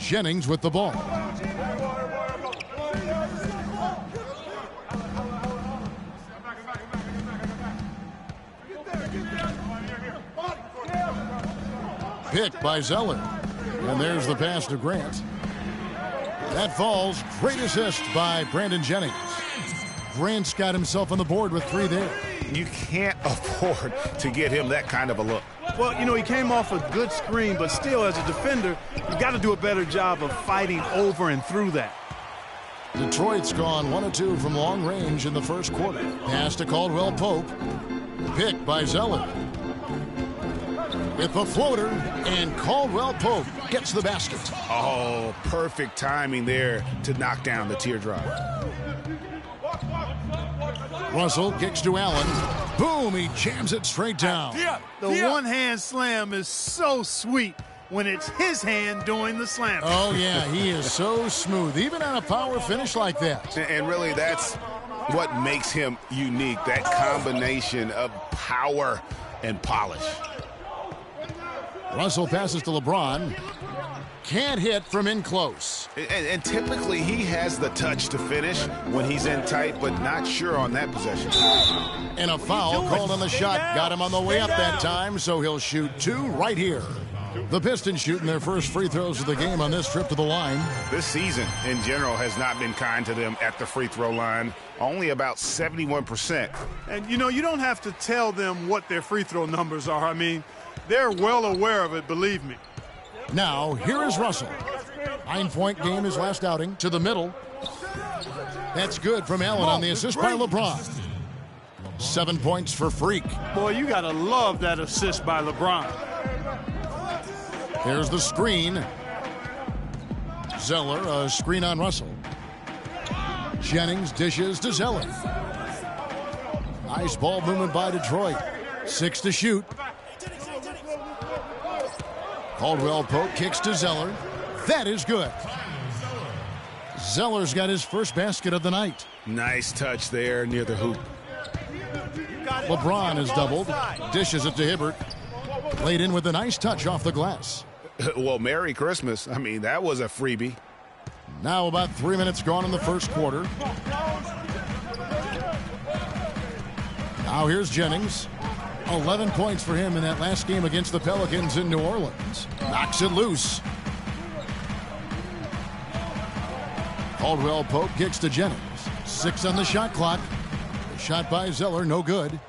Jennings with the ball. Picked by Zeller. And there's the pass to Grant. That falls. Great assist by Brandon Jennings. Grant's got himself on the board with 3 there. You can't afford to get him that kind of a look. Well, you know, he came off a good screen, but still, as a defender, you've got to do a better job of fighting over and through that. Detroit's gone 1 of 2 from long range in the first quarter. Pass to Caldwell Pope. Picked by Zeller. With the floater, and Caldwell Pope gets the basket. Oh, perfect timing there to knock down the teardrop. Russell kicks to Allen. Boom, he jams it straight down. The one-hand slam is so sweet when it's his hand doing the slam. Oh, yeah, he is so smooth, even on a power finish like that. And really, that's what makes him unique, that combination of power and polish. Russell passes to LeBron. Can't hit from in close. And typically he has the touch to finish when he's in tight, but not sure on that possession. And a foul called on the shot. Got him on the way up that time, so he'll shoot 2 right here. The Pistons shooting their first free throws of the game on this trip to the line. This season, in general, has not been kind to them at the free throw line. Only about 71%. And, you know, you don't have to tell them what their free throw numbers are. I mean, they're well aware of it, believe me. Now, here is Russell. 9-point game his last outing. To the middle. That's good from Allen on the assist by LeBron. 7 points for Freak. Boy, you got to love that assist by LeBron. There's the screen. Zeller, a screen on Russell. Jennings dishes to Zeller. Nice ball movement by Detroit. 6 to shoot. Caldwell Pope kicks to Zeller. That is good. Zeller's got his first basket of the night. Nice touch there near the hoop. LeBron is doubled. Dishes it to Hibbert. Laid in with a nice touch off the glass. Well, Merry Christmas. I mean, that was a freebie. Now about 3 minutes gone in the first quarter. Now here's Jennings. 11 points for him in that last game against the Pelicans in New Orleans. Knocks it loose. Caldwell Pope kicks to Jennings. 6 on the shot clock. The shot by Zeller, no good.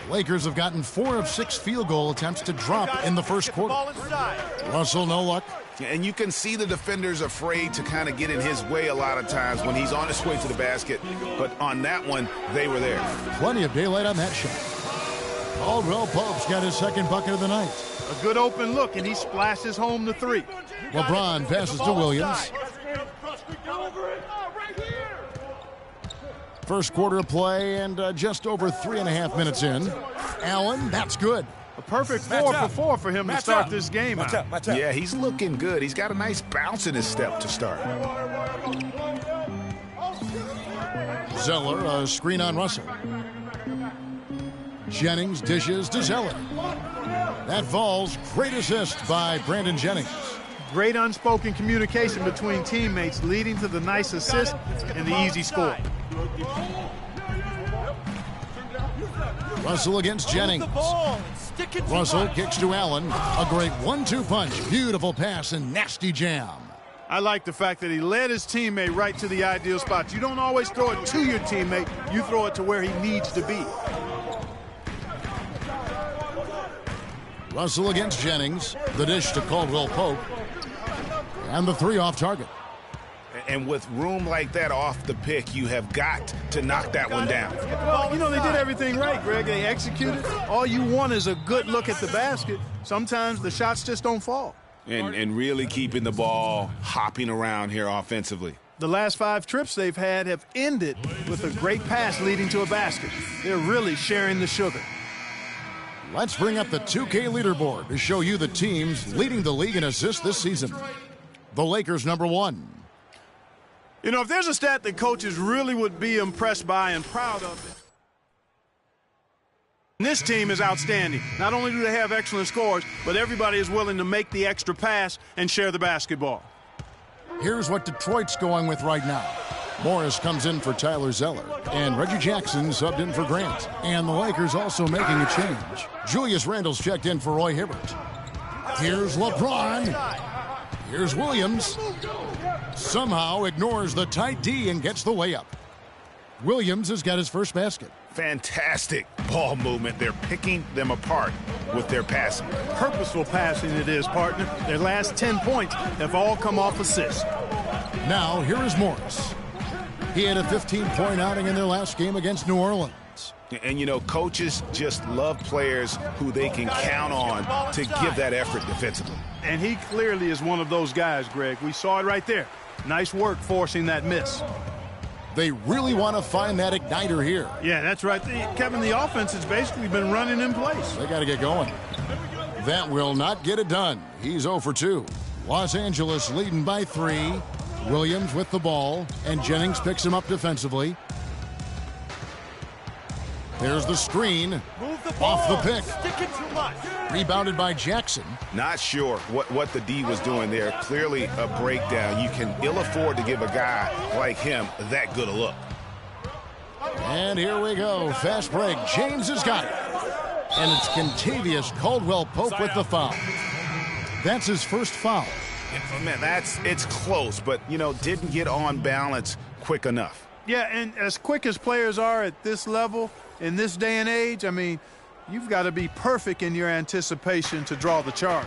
The Lakers have gotten 4 of 6 field goal attempts to drop in the first quarter. Russell, no luck. And you can see the defenders afraid to kind of get in his way a lot of times when he's on his way to the basket. But on that one, they were there. Plenty of daylight on that shot. Caldwell Pope's got his second bucket of the night. A good open look, and he splashes home the 3. LeBron passes to Williams. First quarter of play and just over 3.5 minutes in. Allen, that's good. A perfect 4 for 4 for him to start this game out. Yeah, he's looking good. He's got a nice bounce in his step to start. Zeller, a screen on Russell. Jennings dishes to Zeller. That falls. Great assist by Brandon Jennings. Great unspoken communication between teammates leading to the nice assist and the easy score. Russell against Jennings. Russell kicks to Allen. A great 1-2 punch. Beautiful pass and nasty jam. I like the fact that he led his teammate right to the ideal spot. You don't always throw it to your teammate. You throw it to where he needs to be. Russell against Jennings. The dish to Caldwell Pope. And the 3 off target. And with room like that off the pick, you have got to knock that one down. Well, you know, they did everything right, Greg. They executed. All you want is a good look at the basket. Sometimes the shots just don't fall. And really keeping the ball hopping around here offensively. The last 5 trips they've had have ended with a great pass leading to a basket. They're really sharing the sugar. Let's bring up the 2K leaderboard to show you the teams leading the league in assists this season. The Lakers #1. You know, if there's a stat that coaches really would be impressed by and proud of, this team is outstanding. Not only do they have excellent scores, but everybody is willing to make the extra pass and share the basketball. Here's what Detroit's going with right now. Morris comes in for Tyler Zeller, and Reggie Jackson subbed in for Grant. And the Lakers also making a change. Julius Randle's checked in for Roy Hibbert. Here's LeBron. Here's Williams. Somehow ignores the tight D and gets the layup. Williams has got his first basket. Fantastic ball movement. They're picking them apart with their passing. Purposeful passing it is, partner. Their last 10 points have all come off assists. Now, here is Morris. He had a 15-point outing in their last game against New Orleans. And, you know, coaches just love players who they can count on to give that effort defensively. And he clearly is one of those guys, Greg. We saw it right there. Nice work forcing that miss. They really want to find that igniter here. Yeah, that's right. Kevin, the offense has basically been running in place. They got to get going. That will not get it done. He's 0 for 2. Los Angeles leading by 3. Williams with the ball, and Jennings picks him up defensively. There's the screen. Off the pick. Rebounded by Jackson. Not sure what the D was doing there. Clearly a breakdown. You can ill afford to give a guy like him that good a look. And here we go. Fast break. James has got it. And it's Kentavious Caldwell-Pope with the foul. That's his first foul. Man, it's close, but, you know, didn't get on balance quick enough. Yeah, and as quick as players are at this level, in this day and age, I mean, you've got to be perfect in your anticipation to draw the charge.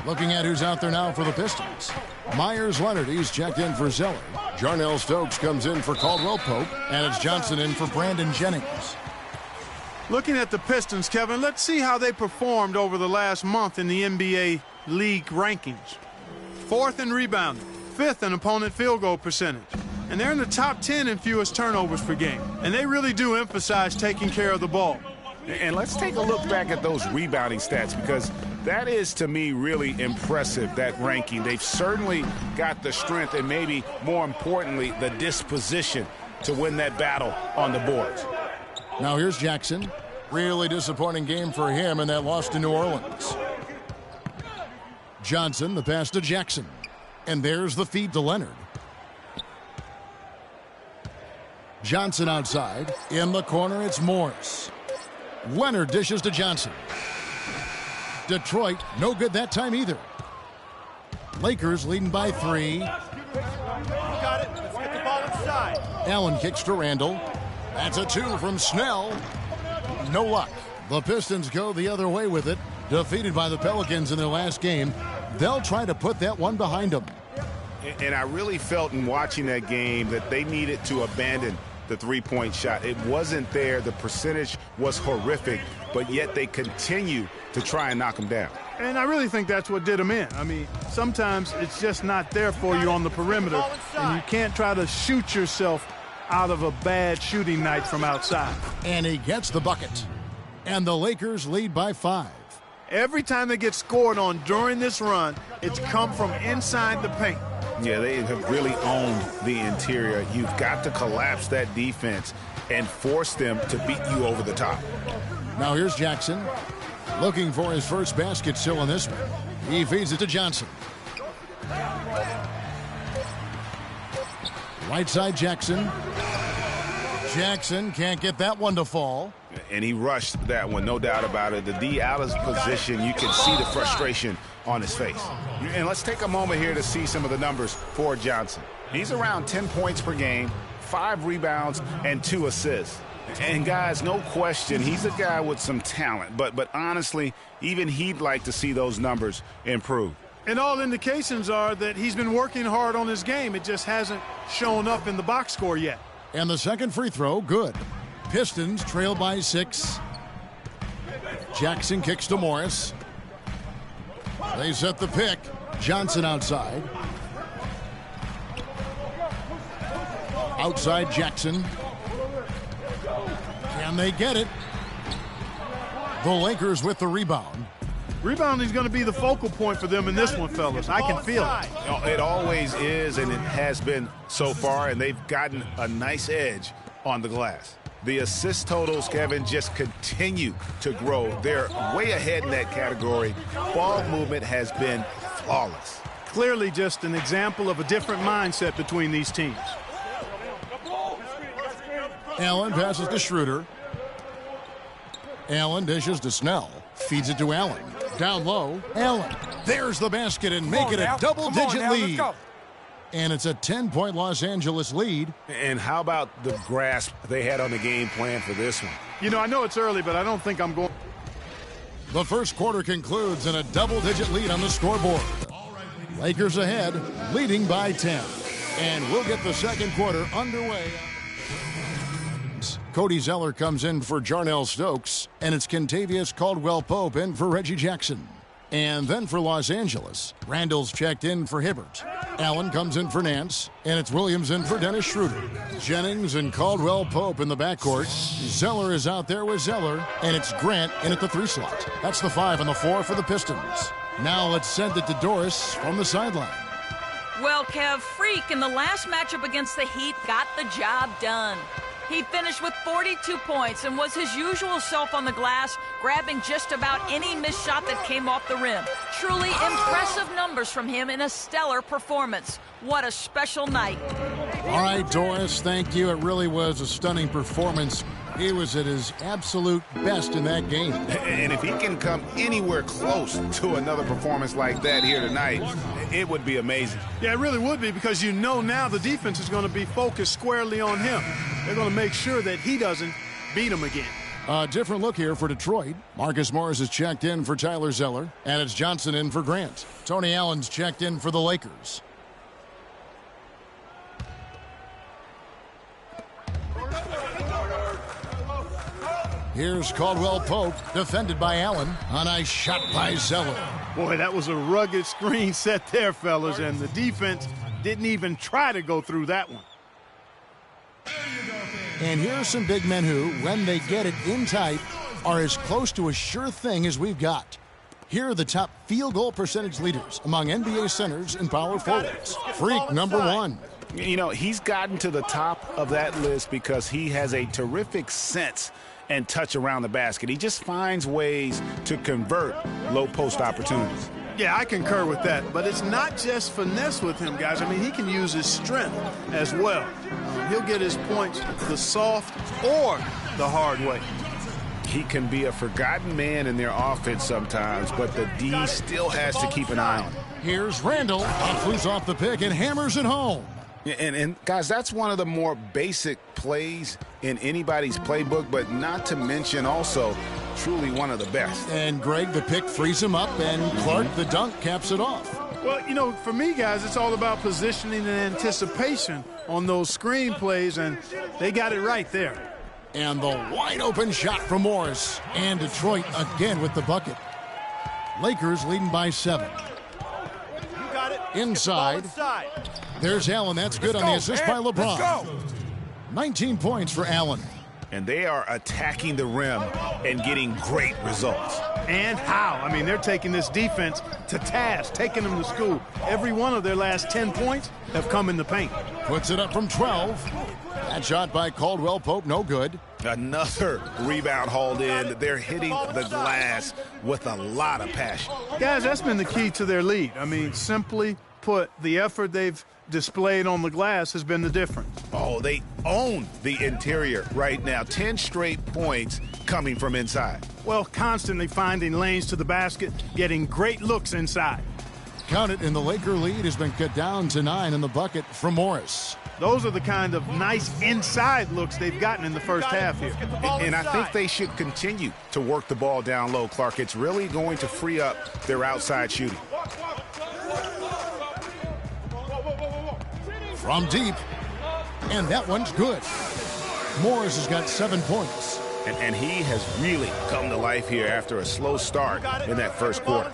Looking at who's out there now for the Pistons. Myers Leonard, he's checked in for Zeller. Jarnell Stokes comes in for Caldwell-Pope, and it's Johnson in for Brandon Jennings. Looking at the Pistons, Kevin, let's see how they performed over the last month in the NBA League rankings. 4th in rebounding, 5th in opponent field goal percentage. And they're in the top 10 in fewest turnovers per game. And they really do emphasize taking care of the ball. And let's take a look back at those rebounding stats, because that is, to me, really impressive, that ranking. They've certainly got the strength and maybe, more importantly, the disposition to win that battle on the boards. Now here's Jackson. Really disappointing game for him in that loss to New Orleans. Johnson, the pass to Jackson. And there's the feed to Leonard. Johnson outside. In the corner, it's Morris. Leonard dishes to Johnson. Detroit, no good that time either. Lakers leading by 3. Got it. Let's get the ball inside. Allen kicks to Randle. That's a 2 from Snell. No luck. The Pistons go the other way with it. Defeated by the Pelicans in their last game. They'll try to put that one behind them. And I really felt in watching that game that they needed to abandon the three-point shot. It wasn't there. The percentage was horrific, but yet they continue to try and knock them down. And I really think that's what did them in. I mean, sometimes it's just not there for you on the perimeter, and you can't try to shoot yourself out of a bad shooting night from outside. And he gets the bucket. And the Lakers lead by 5. Every time they get scored on during this run, it's come from inside the paint. Yeah, they have really owned the interior. You've got to collapse that defense and force them to beat you over the top. Now here's Jackson. Looking for his first basket still in this one. He feeds it to Johnson. Right side Jackson. Jackson can't get that one to fall. And he rushed that one, no doubt about it. The D out of position, you can see the frustration on his face. And let's take a moment here to see some of the numbers for Johnson. He's around 10 points per game, 5 rebounds, and 2 assists. And guys, no question, he's a guy with some talent. But honestly, even he'd like to see those numbers improve. And all indications are that he's been working hard on his game. It just hasn't shown up in the box score yet. And the second free throw, good. Pistons trail by 6. Jackson kicks to Morris. They set the pick. Johnson outside. Outside Jackson. Can they get it? The Lakers with the rebound. Rebounding is going to be the focal point for them in this one, fellas. I can feel it. It always is, and it has been so far, and they've gotten a nice edge on the glass. The assist totals, Kevin, just continue to grow. They're way ahead in that category. Ball movement has been flawless. Clearly just an example of a different mindset between these teams. Allen passes to Schroeder. Allen dishes to Snell. Feeds it to Allen. Down low, Allen. There's the basket and make it a double-digit lead. And it's a 10-point Los Angeles lead. And how about the grasp they had on the game plan for this one? You know, I know it's early, but I don't think I'm going. The first quarter concludes in a double-digit lead on the scoreboard. Lakers ahead, leading by 10. And we'll get the second quarter underway. Cody Zeller comes in for Jarnell Stokes, and it's Kentavious Caldwell-Pope in for Reggie Jackson. And then for Los Angeles, Randall's checked in for Hibbert. Allen comes in for Nance, and it's Williams in for Dennis Schroeder. Jennings and Caldwell-Pope in the backcourt. Zeller is out there with Zeller, and it's Grant in at the 3 slot. That's the 5 and the 4 for the Pistons. Now let's send it to Doris from the sideline. Well, Kev, Freak in the last matchup against the Heat got the job done. He finished with 42 points and was his usual self on the glass, grabbing just about any missed shot that came off the rim. Truly impressive numbers from him in a stellar performance. What a special night. All right, Doris, thank you. It really was a stunning performance. He was at his absolute best in that game. And if he can come anywhere close to another performance like that here tonight, it would be amazing. Yeah, it really would be, because you know now the defense is going to be focused squarely on him. They're going to make sure that he doesn't beat him again. A different look here for Detroit. Marcus Morris is checked in for Tyler Zeller, and it's Johnson in for Grant. Tony Allen's checked in for the Lakers. Here's Caldwell-Pope, defended by Allen. A nice shot by Zeller. Boy, that was a rugged screen set there, fellas, and the defense didn't even try to go through that one. And here are some big men who, when they get it in tight, are as close to a sure thing as we've got. Here are the top field goal percentage leaders among NBA centers and power forwards. Freak number 1. You know, he's gotten to the top of that list because he has a terrific sense and touch around the basket. He just finds ways to convert low post opportunities. Yeah, I concur with that, but it's not just finesse with him, guys. I mean, he can use his strength as well. He'll get his points the soft or the hard way. He can be a forgotten man in their offense sometimes, but the D still has to keep an eye on him. Here's Randall. Flews off the pick and hammers it home. And guys, that's one of the more basic plays in anybody's playbook, but not to mention also truly one of the best. And Greg, the pick frees him up, and Clark, the dunk, caps it off. Well, you know, for me, guys, it's all about positioning and anticipation on those screen plays, and they got it right there. And the wide open shot from Morris. And Detroit again with the bucket. Lakers leading by 7. You got it. Inside. There's Allen. That's good on the assist by LeBron. 19 points for Allen. And they are attacking the rim and getting great results. And how? I mean, they're taking this defense to task, taking them to school. Every one of their last 10 points have come in the paint. Puts it up from 12. That shot by Caldwell-Pope, no good. Another rebound hauled in. They're hitting the glass with a lot of passion. Guys, that's been the key to their lead. I mean, simply put, the effort they've displayed on the glass has been the difference. Oh, they own the interior right now. 10 straight points coming from inside. Well, constantly finding lanes to the basket, getting great looks inside. Count it, and the Laker lead has been cut down to 9 in the bucket from Morris. Those are the kind of nice inside looks they've gotten in the first half here. And I think they should continue to work the ball down low, Clark. It's really going to free up their outside shooting. From deep, and that one's good. Morris has got 7 points. And he has really come to life here after a slow start in that first quarter.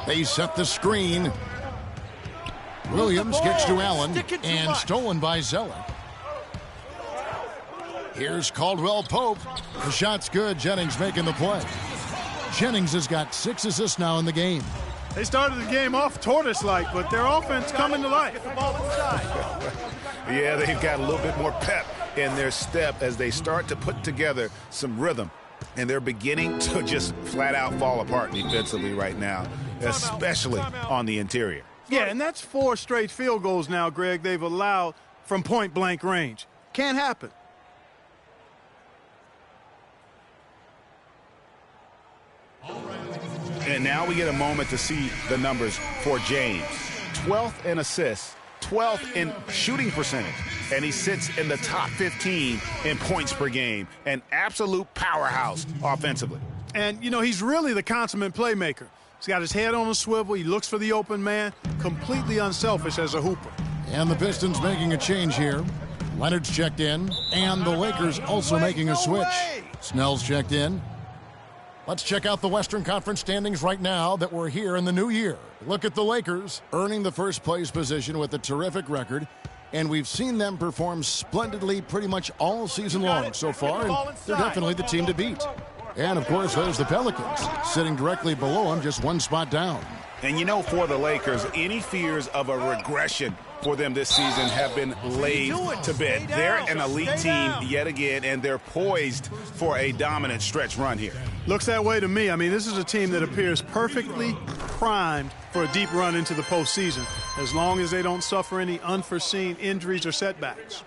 They set the screen. Williams kicks to Allen, and stolen by Zeller. Here's Caldwell-Pope. The shot's good. Jennings making the play. Jennings has got 6 assists now in the game. They started the game off tortoise-like, but their offense coming to life. Yeah, they've got a little bit more pep in their step as they start to put together some rhythm. And they're beginning to just flat out fall apart defensively right now. especially on the interior. Yeah, and that's 4 straight field goals now, Greg, they've allowed from point-blank range. Can't happen. And now we get a moment to see the numbers for James. 12th in assists, 12th in shooting percentage, and he sits in the top 15 in points per game. An absolute powerhouse offensively. And, you know, he's really the consummate playmaker. He's got his head on a swivel. He looks for the open man. Completely unselfish as a hooper. And the Pistons making a change here. Leonard's checked in, and the Lakers also making a switch. Snell's checked in. Let's check out the Western Conference standings right now that we're here in the new year. Look at the Lakers earning the first place position with a terrific record, and we've seen them perform splendidly pretty much all season long so far, and they're definitely the team to beat. And, of course, there's the Pelicans, sitting directly below them, just 1 spot down. And, you know, for the Lakers, any fears of a regression for them this season have been laid to bed. They're an elite team yet again, and they're poised for a dominant stretch run here. Looks that way to me. I mean, this is a team that appears perfectly primed for a deep run into the postseason, as long as they don't suffer any unforeseen injuries or setbacks.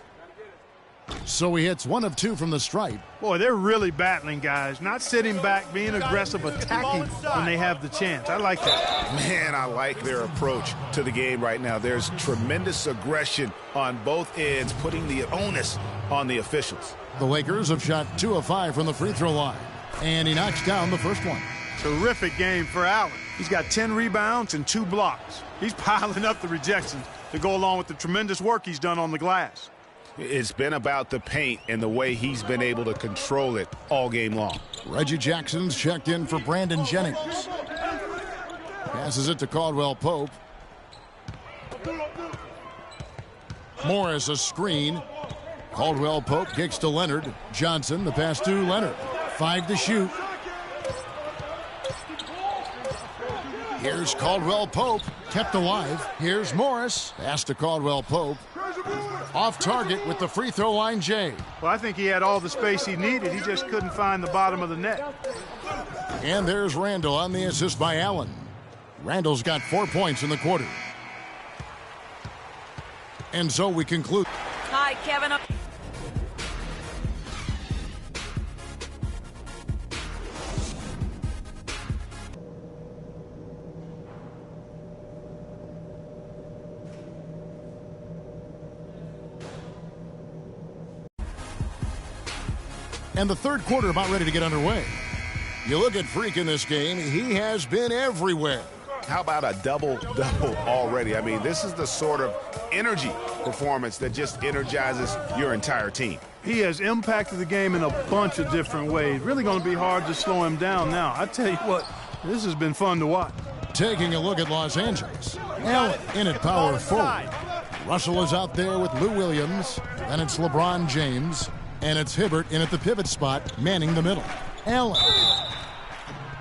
So he hits 1 of 2 from the stripe. Boy, they're really battling, guys. Not sitting back, being aggressive, attacking when they have the chance. I like that. Man, I like their approach to the game right now. There's tremendous aggression on both ends, putting the onus on the officials. The Lakers have shot 2 of 5 from the free throw line, and he knocks down the first one. Terrific game for Allen. He's got 10 rebounds and 2 blocks. He's piling up the rejections to go along with the tremendous work he's done on the glass. It's been about the paint and the way he's been able to control it all game long. Reggie Jackson's checked in for Brandon Jennings. Passes it to Caldwell Pope. Morris a screen. Caldwell Pope kicks to Leonard. Johnson the pass to Leonard. 5 to shoot. Here's Caldwell Pope, kept alive. Here's Morris. Pass to Caldwell Pope. Off target with the free throw line, Jay. Well, I think he had all the space he needed. He just couldn't find the bottom of the net. And there's Randall on the assist by Allen. Randall's got 4 points in the quarter. And so we conclude. Hi, Kevin. And the third quarter about ready to get underway. You look at Freak in this game, he has been everywhere. How about a double-double already? I mean, this is the sort of energy performance that just energizes your entire team. He has impacted the game in a bunch of different ways. Really going to be hard to slow him down now. I tell you what, this has been fun to watch. Taking a look at Los Angeles. Allen in at power forward. Russell is out there with Lou Williams. Then it's LeBron James. And it's Hibbert in at the pivot spot, manning the middle. Allen.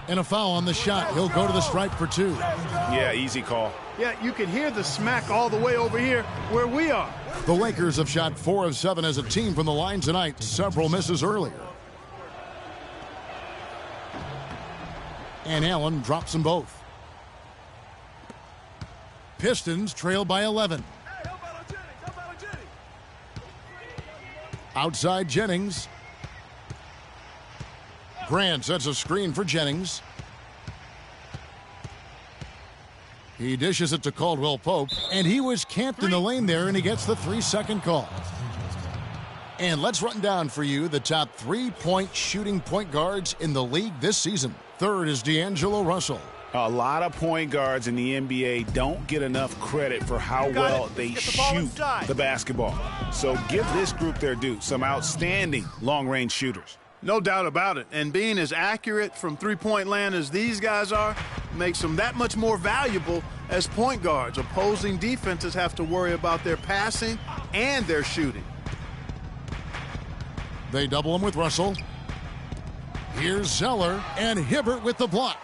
And a foul on the shot. He'll go to the stripe for 2. Yeah, easy call. Yeah, you can hear the smack all the way over here where we are. The Lakers have shot 4 of 7 as a team from the line tonight. Several misses earlier. And Allen drops them both. Pistons trail by 11. Outside Jennings. Grant sets a screen for Jennings. He dishes it to Caldwell Pope, and he was camped in the lane there, and he gets the 3-second call. And let's run down for you the top 3-point shooting point guards in the league this season. Third is D'Angelo Russell. A lot of point guards in the NBA don't get enough credit for how well they shoot the basketball. So give this group their due. Some outstanding long-range shooters. No doubt about it. And being as accurate from three-point land as these guys are makes them that much more valuable as point guards. Opposing defenses have to worry about their passing and their shooting. They double him with Russell. Here's Zeller and Hibbert with the block.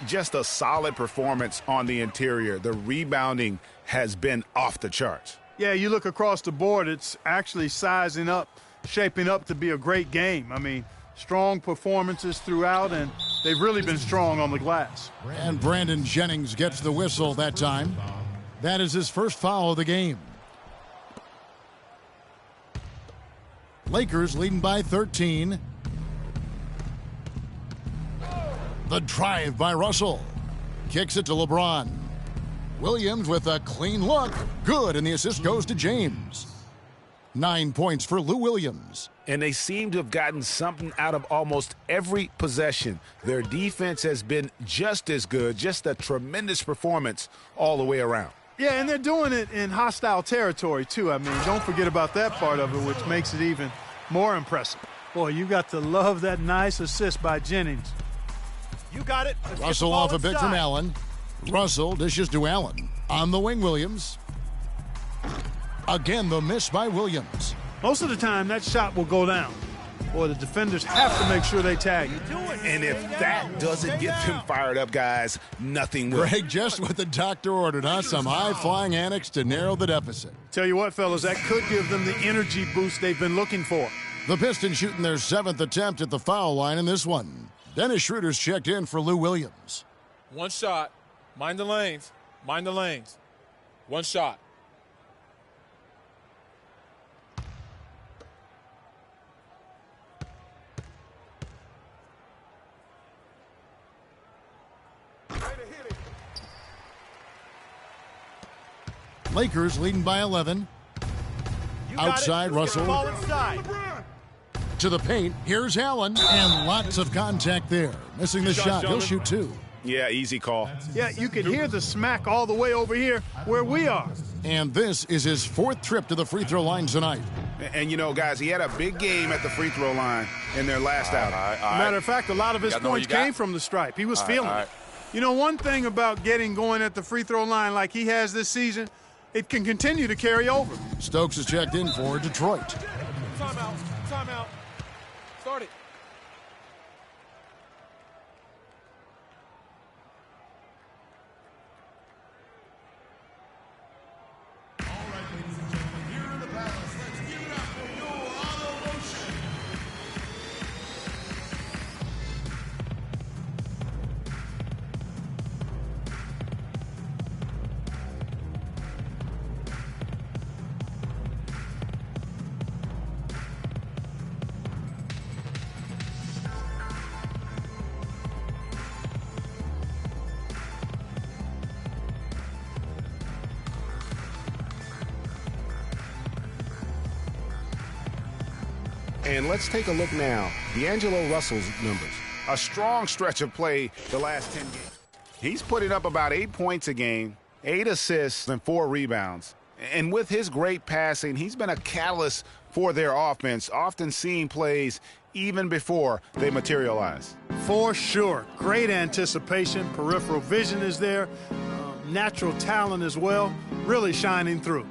Just a solid performance on the interior. The rebounding has been off the charts. Yeah, you look across the board, it's actually sizing up, shaping up to be a great game. I mean, strong performances throughout, and They've really been strong on the glass. And Brandon Jennings gets the whistle that time. That is his first foul of the game. Lakers leading by 13. The drive by Russell. Kicks it to LeBron. Williams with a clean look. Good, and the assist goes to James. 9 points for Lou Williams. And they seem to have gotten something out of almost every possession. Their defense has been just as good, just a tremendous performance all the way around. Yeah, and they're doing it in hostile territory, too. I mean, don't forget about that part of it, which makes it even more impressive. Boy, you got to love that nice assist by Jennings. You got it. Let's Russell off a bit from Allen. Russell dishes to Allen. On the wing, Williams. Again, the miss by Williams. Most of the time, that shot will go down. Boy, the defenders have to make sure they tag it. And if that doesn't get them fired up, guys, nothing will. Greg, just what the doctor ordered, huh? Some high-flying antics to narrow the deficit. Tell you what, fellas, that could give them the energy boost they've been looking for. The Pistons shooting their 7th attempt at the foul line in this one. Dennis Schroeder's checked in for Lou Williams. One shot. Mind the lanes. Mind the lanes. One shot. Lakers leading by 11. Outside, Russell. Ball inside. To the paint. Here's Allen. And lots of contact there. Missing the shot. He'll shoot 2. Yeah, easy call. Yeah, you can hear the smack all the way over here where we are. And this is his 4th trip to the free throw line tonight. And, you know, guys, he had a big game at the free throw line in their last outing. Matter of fact, a lot of his points came from the stripe. He was feeling it. You know, one thing about getting going at the free throw line like he has this season, it can continue to carry over. Stokes is checked in for Detroit. Timeout. Timeout. Start it. And let's take a look now. D'Angelo Russell's numbers. A strong stretch of play the last 10 games. He's putting up about 8 points a game, 8 assists, and 4 rebounds. And with his great passing, he's been a catalyst for their offense, often seeing plays even before they materialize. For sure. Great anticipation. Peripheral vision is there. Natural talent as well. Really shining through.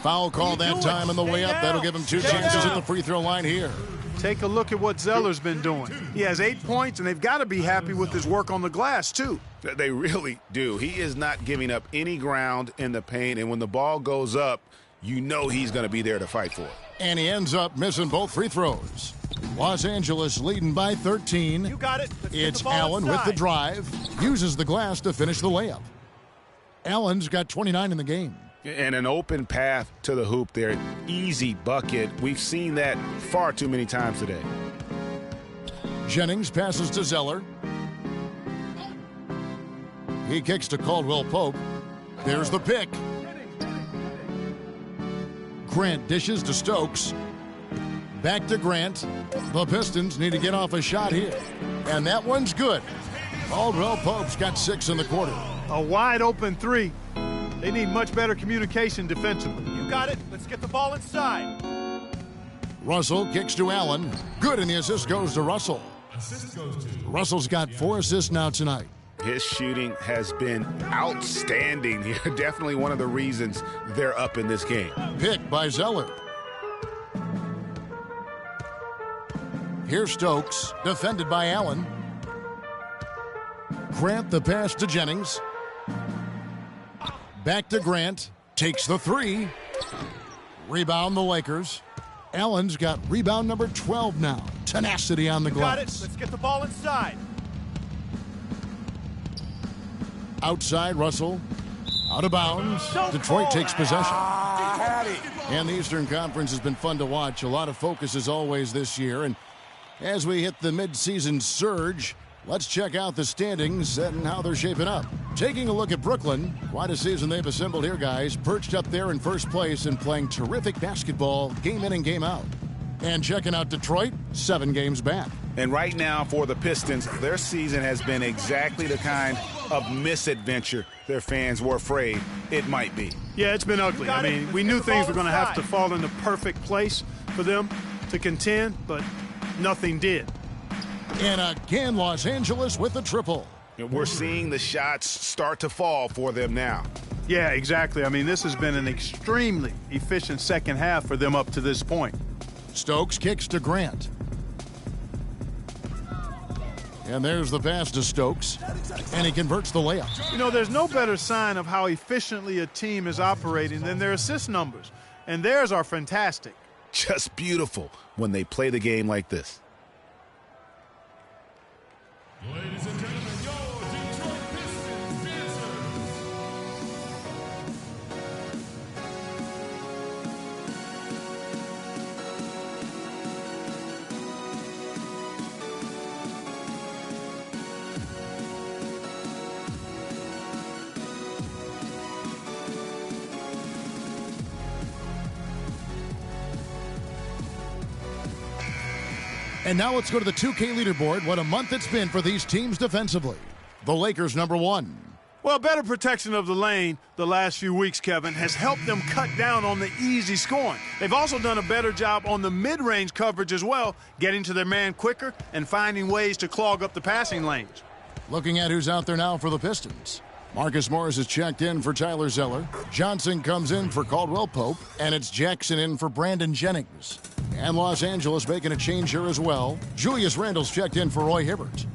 Foul call that time on the way up. That'll give him 2 chances at the free throw line here. Take a look at what Zeller's been doing. He has 8 points, and they've got to be happy with his work on the glass, too. They really do. He is not giving up any ground in the paint, and when the ball goes up, you know he's going to be there to fight for it. And he ends up missing both free throws. Los Angeles leading by 13. You got it. It's Allen with the drive. Uses the glass to finish the layup. Allen's got 29 in the game. And an open path to the hoop there. Easy bucket. We've seen that far too many times today. Jennings passes to Zeller. He kicks to Caldwell Pope. There's the pick. Grant dishes to Stokes. Back to Grant. The Pistons need to get off a shot here. And that one's good. Caldwell Pope's got 6 in the quarter. A wide open 3. They need much better communication defensively. You got it. Let's get the ball inside. Russell kicks to Allen. Good, and the assist goes to Russell. Russell's got 4 assists now tonight. His shooting has been outstanding here. Definitely one of the reasons they're up in this game. Pick by Zeller. Here's Stokes, defended by Allen. Grant the pass to Jennings. Back to Grant. Takes the 3. Rebound the Lakers. Allen's got rebound number 12 now. tenacity on the Got it. glass. Let's get the ball inside. Outside, Russell. Out of bounds. Detroit takes possession. And the Eastern Conference has been fun to watch. A lot of focus as always this year. And as we hit the midseason surge, let's check out the standings and how they're shaping up. Taking a look at Brooklyn, quite a season they've assembled here, guys. Perched up there in first place and playing terrific basketball game in and game out. And checking out Detroit, 7 games back. And right now for the Pistons, their season has been exactly the kind of misadventure their fans were afraid it might be. Yeah, it's been ugly. I mean, we knew things were going to have to fall into perfect place for them to contend, but nothing did. And again, Los Angeles with a triple. And we're seeing the shots start to fall for them now. Yeah, exactly. I mean, this has been an extremely efficient second half for them up to this point. Stokes kicks to Grant. And there's the pass to Stokes. And he converts the layup. You know, there's no better sign of how efficiently a team is operating than their assist numbers. And theirs are fantastic. Just beautiful when they play the game like this. Ladies and gentlemen, your Detroit Pistons dancers. And now let's go to the 2K leaderboard. What a month it's been for these teams defensively. The Lakers #1. Well, better protection of the lane the last few weeks, Kevin, has helped them cut down on the easy scoring. They've also done a better job on the mid-range coverage as well, getting to their man quicker and finding ways to clog up the passing lanes. Looking at who's out there now for the Pistons. Marcus Morris is checked in for Tyler Zeller. Johnson comes in for Caldwell Pope. And it's Jackson in for Brandon Jennings. And Los Angeles making a change here as well. Julius Randle's checked in for Roy Hibbert.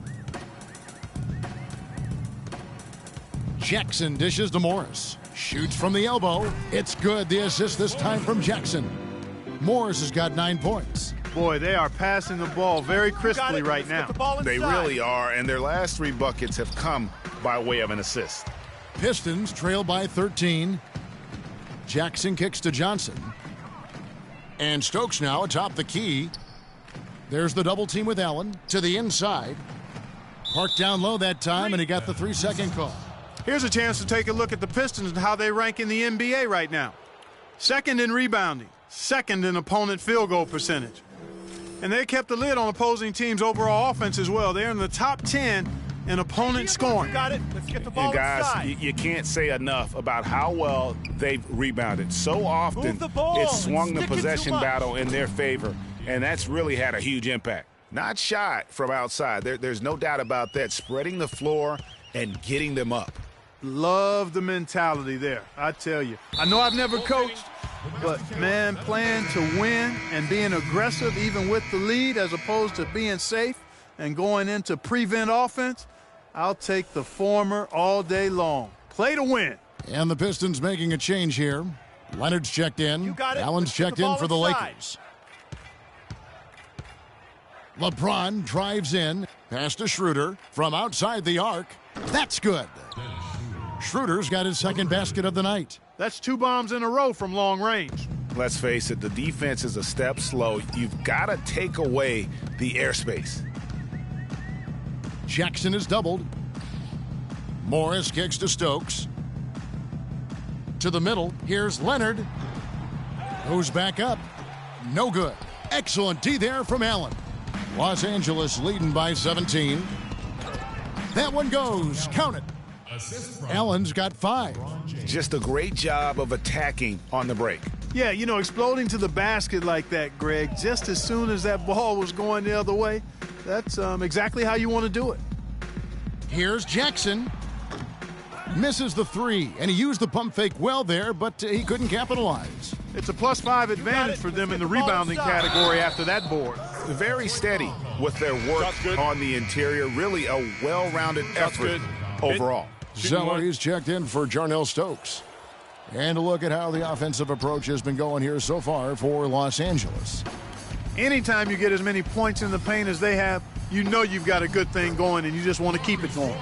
Jackson dishes to Morris. Shoots from the elbow. It's good. The assist this time from Jackson. Morris has got 9 points. Boy, they are passing the ball very crisply right now. They really are, and their last 3 buckets have come by way of an assist. Pistons trail by 13. Jackson kicks to Johnson. And Stokes now atop the key. There's the double team with Allen to the inside. Parked down low that time, and he got the 3-second call. Here's a chance to take a look at the Pistons and how they rank in the NBA right now. Second in rebounding, second in opponent field goal percentage. And they kept the lid on opposing teams' overall offense as well. They're in the top 10 in opponent scoring. Got it. Let's get the ball And guys, inside. you can't say enough about how well they've rebounded. So often, Move the ball. it's swung the Stick it too possession much. battle in their favor, and that's really had a huge impact. Not shot from outside. There's no doubt about that. Spreading the floor and getting them up. Love the mentality there, I tell you. I know I've never coached, but, man, playing to win and being aggressive even with the lead as opposed to being safe and going into prevent offense, I'll take the former all day long. Play to win. And the Pistons making a change here. Leonard's checked in. got it. Allen's Let's get checked the in ball for the inside. Lakers. LeBron drives in. Pass to Schroeder from outside the arc. That's good. Schroeder's got his second basket of the night. That's 2 bombs in a row from long range. Let's face it, the defense is a step slow. You've got to take away the airspace. Jackson is doubled. Morris kicks to Stokes. To the middle. Here's Leonard. Goes back up. No good. Excellent D there from Allen. Los Angeles leading by 17. That one goes. Count it. Allen's got 5. Just a great job of attacking on the break. Yeah, you know, exploding to the basket like that, Greg, just as soon as that ball was going the other way, that's exactly how you want to do it. Here's Jackson. Misses the 3, and he used the pump fake well there, but he couldn't capitalize. It's a +5 advantage for them in the rebounding category after that board. Very steady with their work on the interior. Really a well-rounded effort overall. Zeller, he's checked in for Jarnell Stokes. And a look at how the offensive approach has been going here so far for Los Angeles. Anytime you get as many points in the paint as they have, you know you've got a good thing going and you just want to keep it going.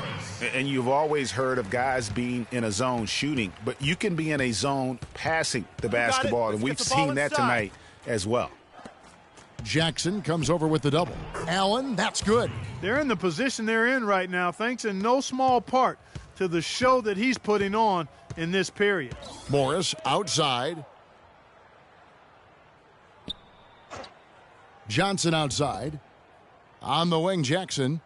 And you've always heard of guys being in a zone shooting, but you can be in a zone passing the basketball, and we've seen that tonight as well. Jackson comes over with the double. Allen, that's good. They're in the position they're in right now thanks in no small part to the show that he's putting on in this period. Morris outside. Johnson outside. On the wing, Jackson.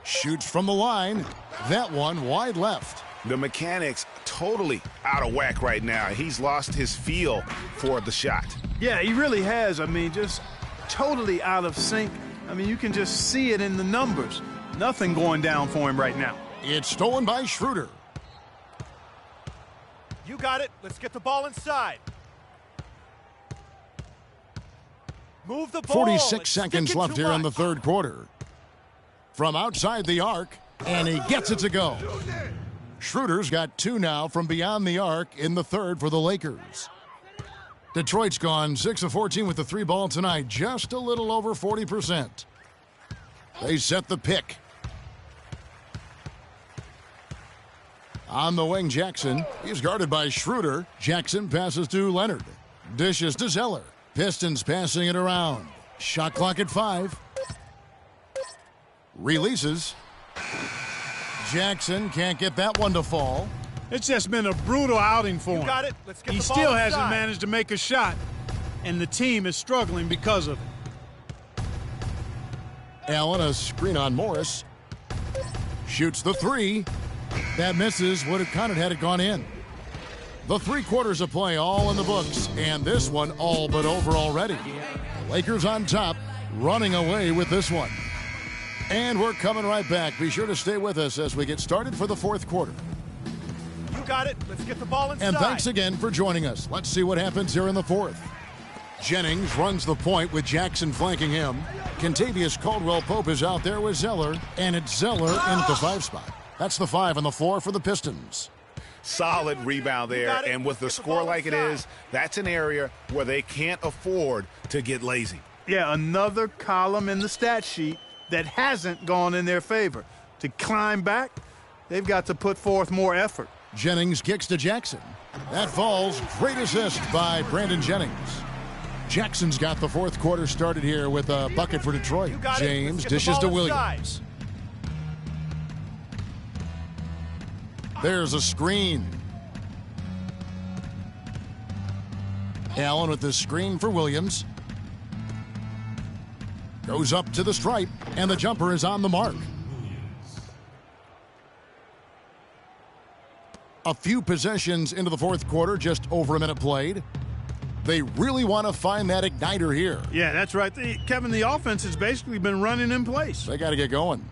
Shoots from the line. That one wide left. The mechanics totally out of whack right now. He's lost his feel for the shot. Yeah, he really has. I mean, just totally out of sync. I mean, you can just see it in the numbers. Nothing going down for him right now. It's stolen by Schroeder. You got it. Let's get the ball inside. Move the ball. 46 seconds left here in the third quarter. From outside the arc, and he gets it to go. Schroeder's got 2 now from beyond the arc in the third for the Lakers. Detroit's gone 6 of 14 with the 3 ball tonight, just a little over 40%. They set the pick. On the wing, Jackson. He's guarded by Schroeder. Jackson passes to Leonard. Dishes to Zeller. Pistons passing it around. Shot clock at 5. Releases. Jackson can't get that one to fall. It's just been a brutal outing for him. You got it. Let's get he the ball still inside. hasn't managed to make a shot, and the team is struggling because of it. Allen, a screen on Morris. Shoots the 3. That misses. Would have counted had it gone in. The 3 quarters of play all in the books, and this one all but over already. The Lakers on top, running away with this one. And we're coming right back. Be sure to stay with us as we get started for the fourth quarter. You got it. Let's get the ball inside. And thanks again for joining us. Let's see what happens here in the fourth. Jennings runs the point with Jackson flanking him. Kentavious Caldwell-Pope is out there with Zeller, and it's Zeller into the 5 spot. That's the 5 on the floor for the Pistons. Solid rebound there, and with the score like it is, that's an area where they can't afford to get lazy. Yeah, another column in the stat sheet that hasn't gone in their favor. To climb back, they've got to put forth more effort. Jennings kicks to Jackson. That falls. Great assist by Brandon Jennings. Jackson's got the fourth quarter started here with a bucket for Detroit. James dishes to Williams. There's a screen. Allen with the screen for Williams. Goes up to the stripe, and the jumper is on the mark. A few possessions into the fourth quarter, just over a minute played. They really want to find that igniter here. Yeah, that's right. Kevin, the offense has basically been running in place. They got to get going.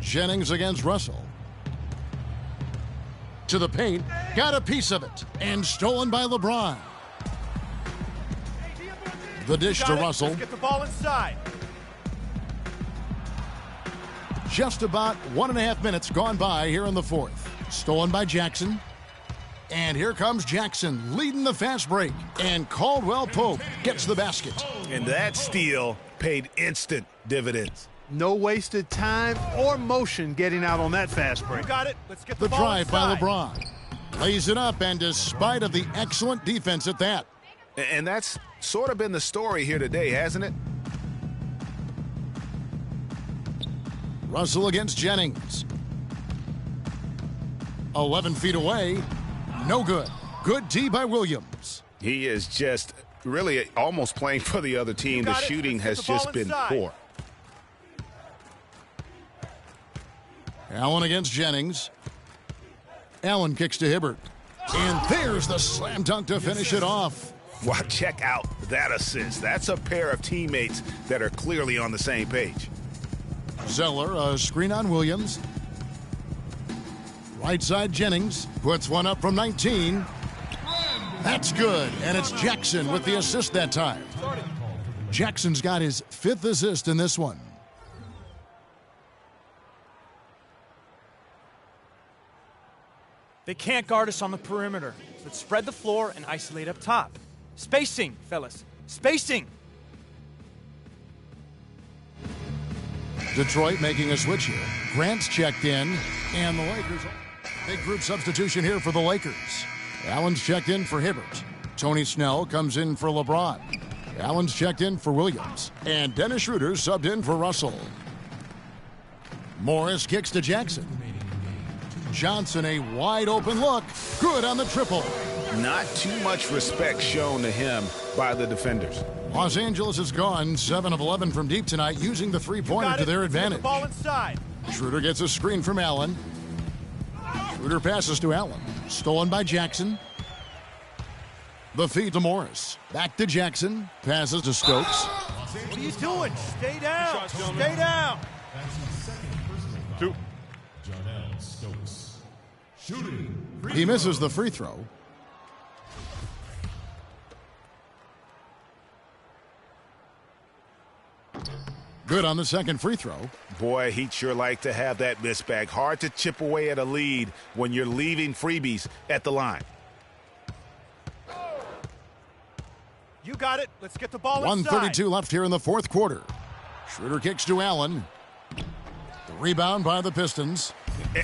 Jennings against Russell. To the paint. Got a piece of it. And stolen by LeBron. The dish to Russell. Let's get the ball inside. Just about 1.5 minutes gone by here in the fourth. Stolen by Jackson. And here comes Jackson leading the fast break. And Caldwell-Pope gets the basket. And that steal paid instant dividends. No wasted time or motion getting out on that fast break. You got it. Let's get the The ball drive inside. by LeBron. Lays it up, and despite of the excellent defense at that. And that's sort of been the story here today, hasn't it? Russell against Jennings. 11 feet away. No good. Good D by Williams. He is just really almost playing for the other team. The shooting has just been poor. Allen against Jennings. Allen kicks to Hibbert. And there's the slam dunk to finish it off. Wow, check out that assist. That's a pair of teammates that are clearly on the same page. Zeller, a screen on Williams. Right side Jennings puts one up from 19. That's good, and it's Jackson with the assist that time. Jackson's got his 5th assist in this one. They can't guard us on the perimeter. Let's spread the floor and isolate up top. Spacing, fellas. Spacing! Detroit making a switch here. Grant's checked in, and the Lakers. Big group substitution here for the Lakers. Allen's checked in for Hibbert. Tony Snell comes in for LeBron. Allen's checked in for Williams. And Dennis Schroeder subbed in for Russell. Morris kicks to Jackson. Johnson, a wide open look. Good on the triple. Not too much respect shown to him by the defenders. Los Angeles has gone 7 of 11 from deep tonight, using the three-pointer to their advantage. The ball inside. Schroeder gets a screen from Allen. Schroeder passes to Allen. Stolen by Jackson. The feed to Morris. Back to Jackson. Passes to Stokes. What are you doing? Stay down. Stay down. Two. Jonell Stokes. Shooting. He misses the free throw. Good on the second free throw. Boy, he'd sure like to have that miss back. Hard to chip away at a lead when you're leaving freebies at the line. You got it. Let's get the ball 1:32 inside. left here in the fourth quarter. Schroeder kicks to Allen. The rebound by the Pistons.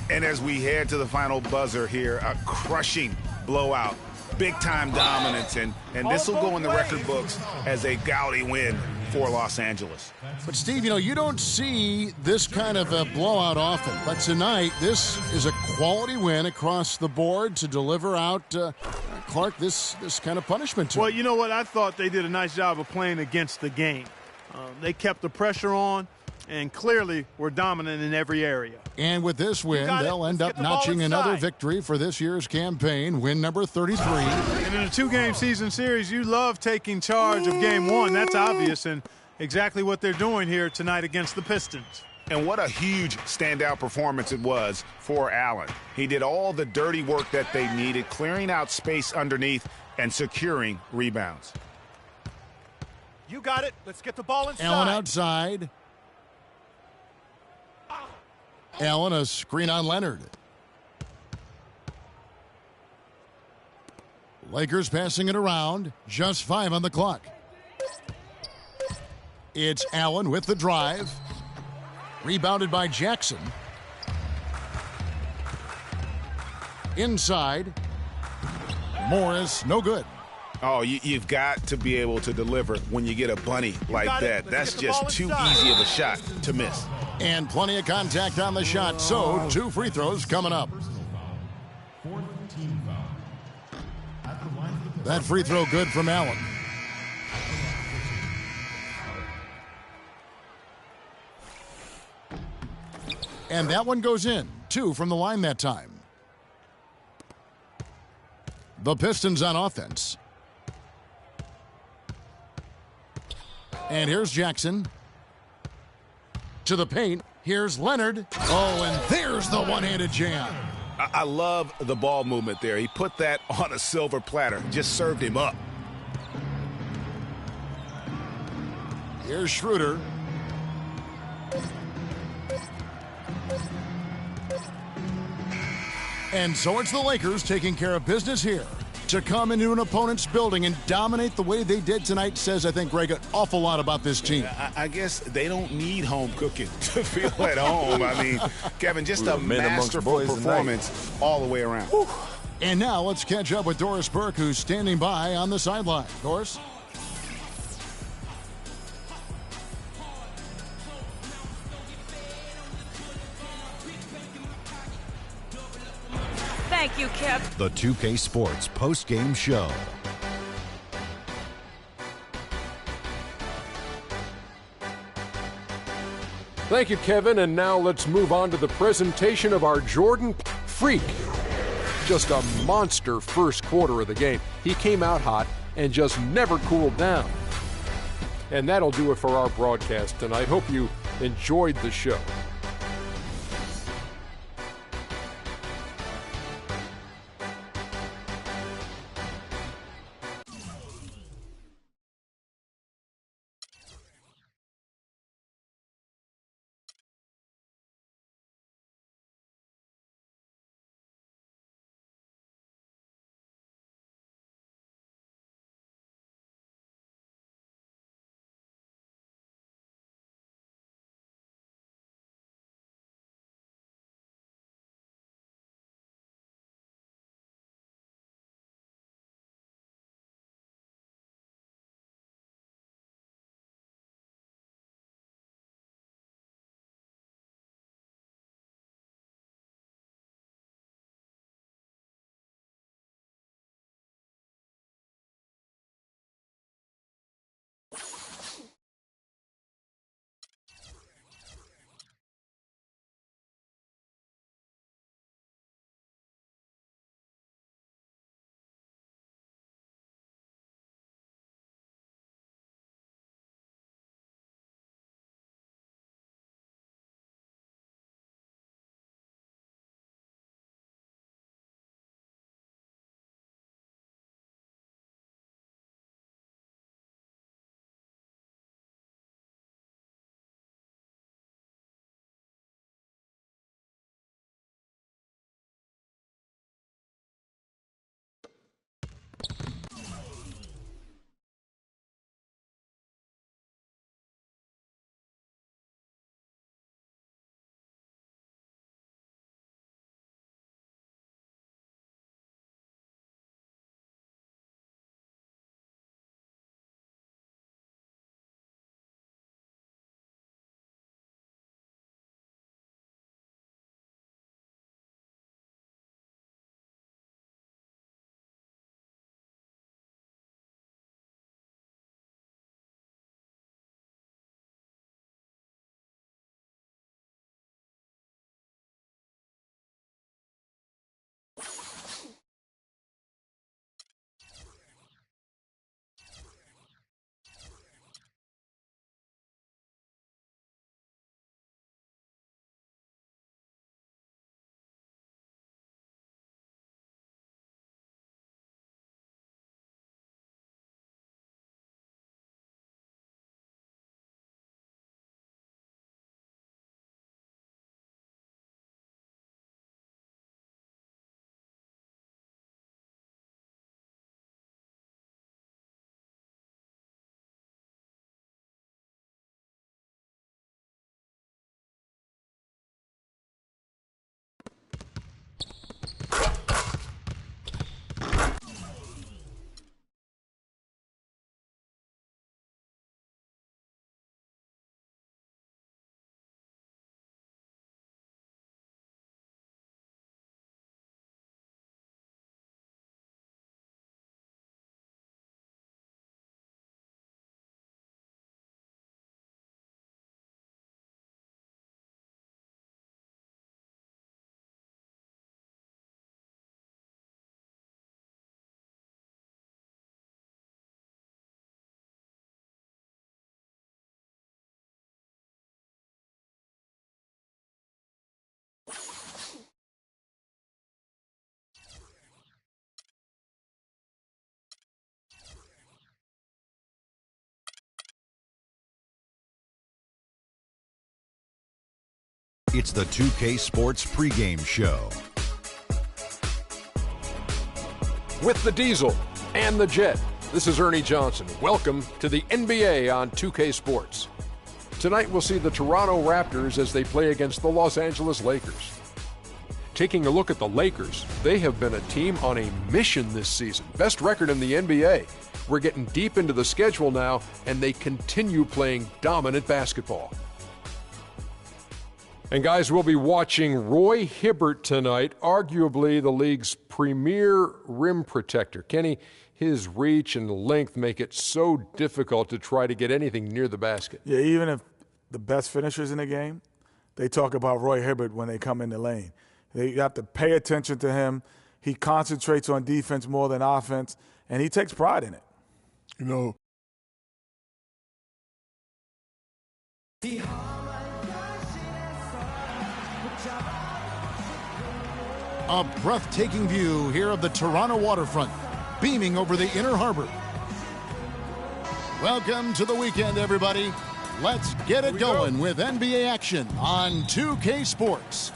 And as we head to the final buzzer here, a crushing blowout. Big-time dominance, and this will go in the record books as a gaudy win for Los Angeles. But, Steve, you don't see this kind of a blowout often. But tonight, this is a quality win across the board to deliver out, Clark, this kind of punishment to Well, him. you know what? I thought they did a nice job of playing against the game. They kept the pressure on and clearly were dominant in every area. And with this win, got it. they'll end Let's up get the ball notching another inside. victory for this year's campaign, win number 33. And in a two-game season series, you love taking charge of game one. That's obvious, and exactly what they're doing here tonight against the Pistons. And what a huge standout performance it was for Allen. He did all the dirty work that they needed, clearing out space underneath and securing rebounds. You got it. Let's get the ball inside. Allen outside. Allen, a screen on Leonard. Lakers passing it around. Just 5 on the clock. It's Allen with the drive. Rebounded by Jackson. Inside. Morris, no good. Oh, you've got to be able to deliver when you get a bunny like got it. that. Let's That's get the ball just too inside. easy of a shot to miss. And plenty of contact on the shot, so 2 free throws coming up. Fourth team foul. At the line of the That free throw good from Allen. And that one goes in. 2 from the line that time. The Pistons on offense. And here's Jackson. To the paint. Here's Leonard. Oh, and there's the one-handed jam. I love the ball movement there. He put that on a silver platter. Just served him up. Here's Schroeder. And so it's the Lakers taking care of business here. To come into an opponent's building and dominate the way they did tonight says, I think, Greg, an awful lot about this team. I guess they don't need home cooking to feel at home. I mean, Kevin, just a masterful performance all the way around. And now let's catch up with Doris Burke, who's standing by on the sideline. Doris? Thank you, Kev. The 2K Sports post-game show. Thank you, Kevin. And now let's move on to the presentation of our Jordan Freak. Just a monster first quarter of the game. He came out hot and just never cooled down. And that'll do it for our broadcast tonight. Hope you enjoyed the show. It's the 2K Sports pregame show. With the Diesel and the Jet, this is Ernie Johnson. Welcome to the NBA on 2K Sports. Tonight we'll see the Toronto Raptors as they play against the Los Angeles Lakers. Taking a look at the Lakers, they have been a team on a mission this season. Best record in the NBA. We're getting deep into the schedule now, and they continue playing dominant basketball. And guys, we'll be watching Roy Hibbert tonight, arguably the league's premier rim protector. Kenny, his reach and length make it so difficult to try to get anything near the basket. Yeah, even if the best finishers in the game, they talk about Roy Hibbert when they come in the lane. You have to pay attention to him. He concentrates on defense more than offense, and he takes pride in it. You know, a breathtaking view here of the Toronto waterfront, beaming over the Inner Harbor. Welcome to the weekend, everybody. Let's get it going with NBA action on 2K Sports.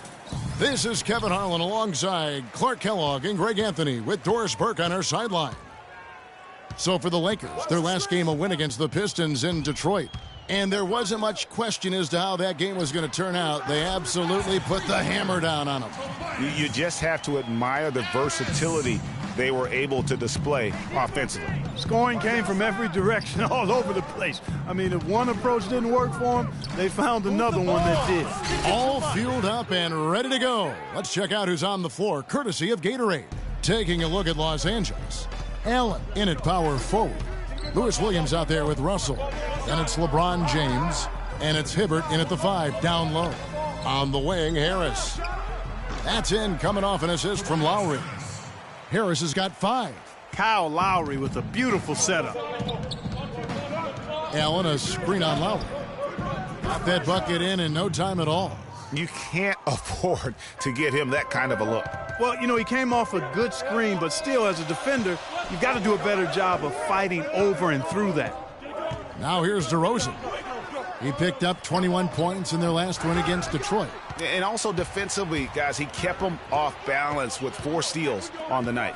This is Kevin Harlan alongside Clark Kellogg and Greg Anthony with Doris Burke on our sideline. So for the Lakers, their last game a win against the Pistons in Detroit. And there wasn't much question as to how that game was going to turn out. They absolutely put the hammer down on them. You just have to admire the versatility they were able to display offensively. Scoring came from every direction, all over the place. I mean, if one approach didn't work for them, they found another one that did. All fueled up and ready to go. Let's check out who's on the floor, courtesy of Gatorade. Taking a look at Los Angeles. Allen in at power forward. Lewis Williams out there with Russell. Then it's LeBron James. And it's Hibbert in at the 5, down low. On the wing, Harris. That's in, coming off an assist from Lowry. Harris has got 5. Kyle Lowry with a beautiful setup. Allen, a screen on Lowry. Got that bucket in no time at all. You can't afford to get him that kind of a look. Well, you know, he came off a good screen, but still, as a defender, you've got to do a better job of fighting over and through that. Now here's DeRozan. He picked up 21 points in their last win against Detroit. And also defensively, guys, he kept them off balance with 4 steals on the night.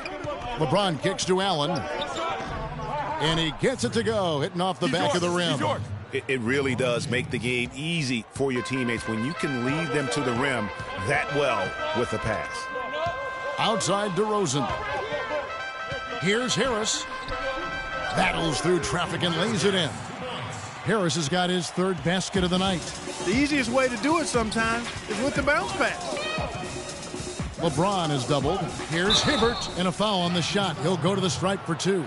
LeBron kicks to Allen. And he gets it to go, hitting off the back of the rim. It really does make the game easy for your teammates when you can lead them to the rim that well with a pass. Outside DeRozan. Here's Harris. Battles through traffic and lays it in. Harris has got his 3rd basket of the night. The easiest way to do it sometimes is with the bounce pass. LeBron is doubled. Here's Hibbert, and a foul on the shot. He'll go to the stripe for 2.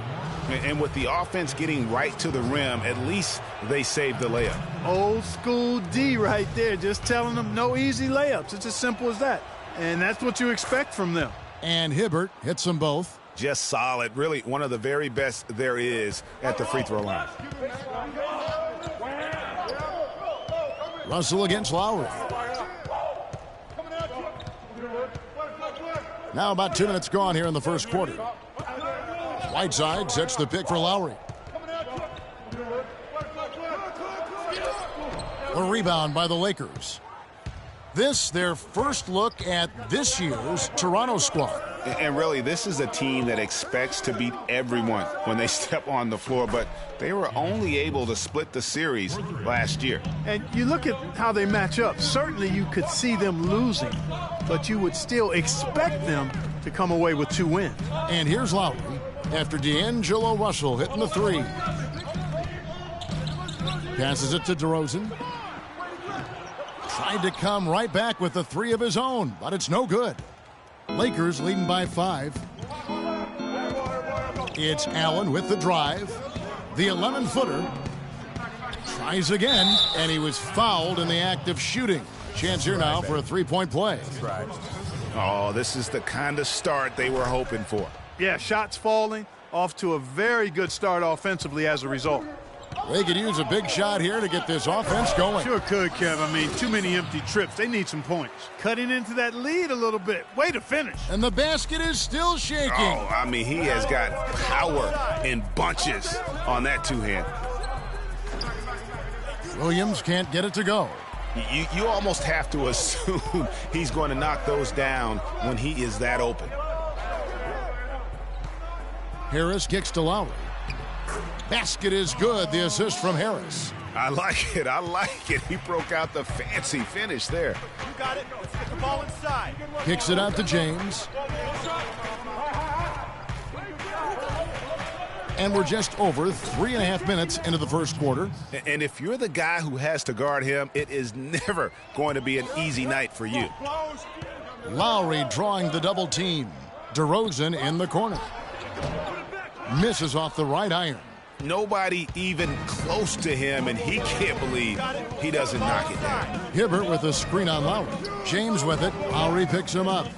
And with the offense getting right to the rim, at least they saved the layup. Old school D right there, just telling them no easy layups. It's as simple as that. And that's what you expect from them. And Hibbert hits them both. Just solid. Really one of the very best there is at the free throw line. Russell against Lowry. Now about 2 minutes gone here in the first quarter. Whiteside sets the pick for Lowry. A rebound by the Lakers. This, their first look at this year's Toronto squad. And really, this is a team that expects to beat everyone when they step on the floor, but they were only able to split the series last year. And you look at how they match up. Certainly you could see them losing, but you would still expect them to come away with 2 wins. And here's Lowry after D'Angelo Russell hitting the 3. Passes it to DeRozan. Tried to come right back with the 3 of his own, but it's no good. Lakers leading by 5. It's Allen with the drive. The 11-footer tries again, and he was fouled in the act of shooting. Chance here now for a 3-point play. That's right. Oh, this is the kind of start they were hoping for. Yeah, shots falling, off to a very good start offensively as a result. They could use a big shot here to get this offense going. Sure could, Kev. I mean, too many empty trips. They need some points. Cutting into that lead a little bit. Way to finish. And the basket is still shaking. Oh, I mean, he has got power in bunches on that 2-hand. Williams can't get it to go. You almost have to assume he's going to knock those down when he is that open. Harris kicks to Lowry. Basket is good. The assist from Harris. I like it. I like it. He broke out the fancy finish there. You got it. Let's get the ball inside. Kicks it out to James. And we're just over 3.5 minutes into the first quarter. And if you're the guy who has to guard him, it is never going to be an easy night for you. Lowry drawing the double team. DeRozan in the corner. Misses off the right iron. Nobody even close to him, and he can't believe he doesn't knock it down. Hibbert with a screen on Lowry. James with it. Lowry picks him up.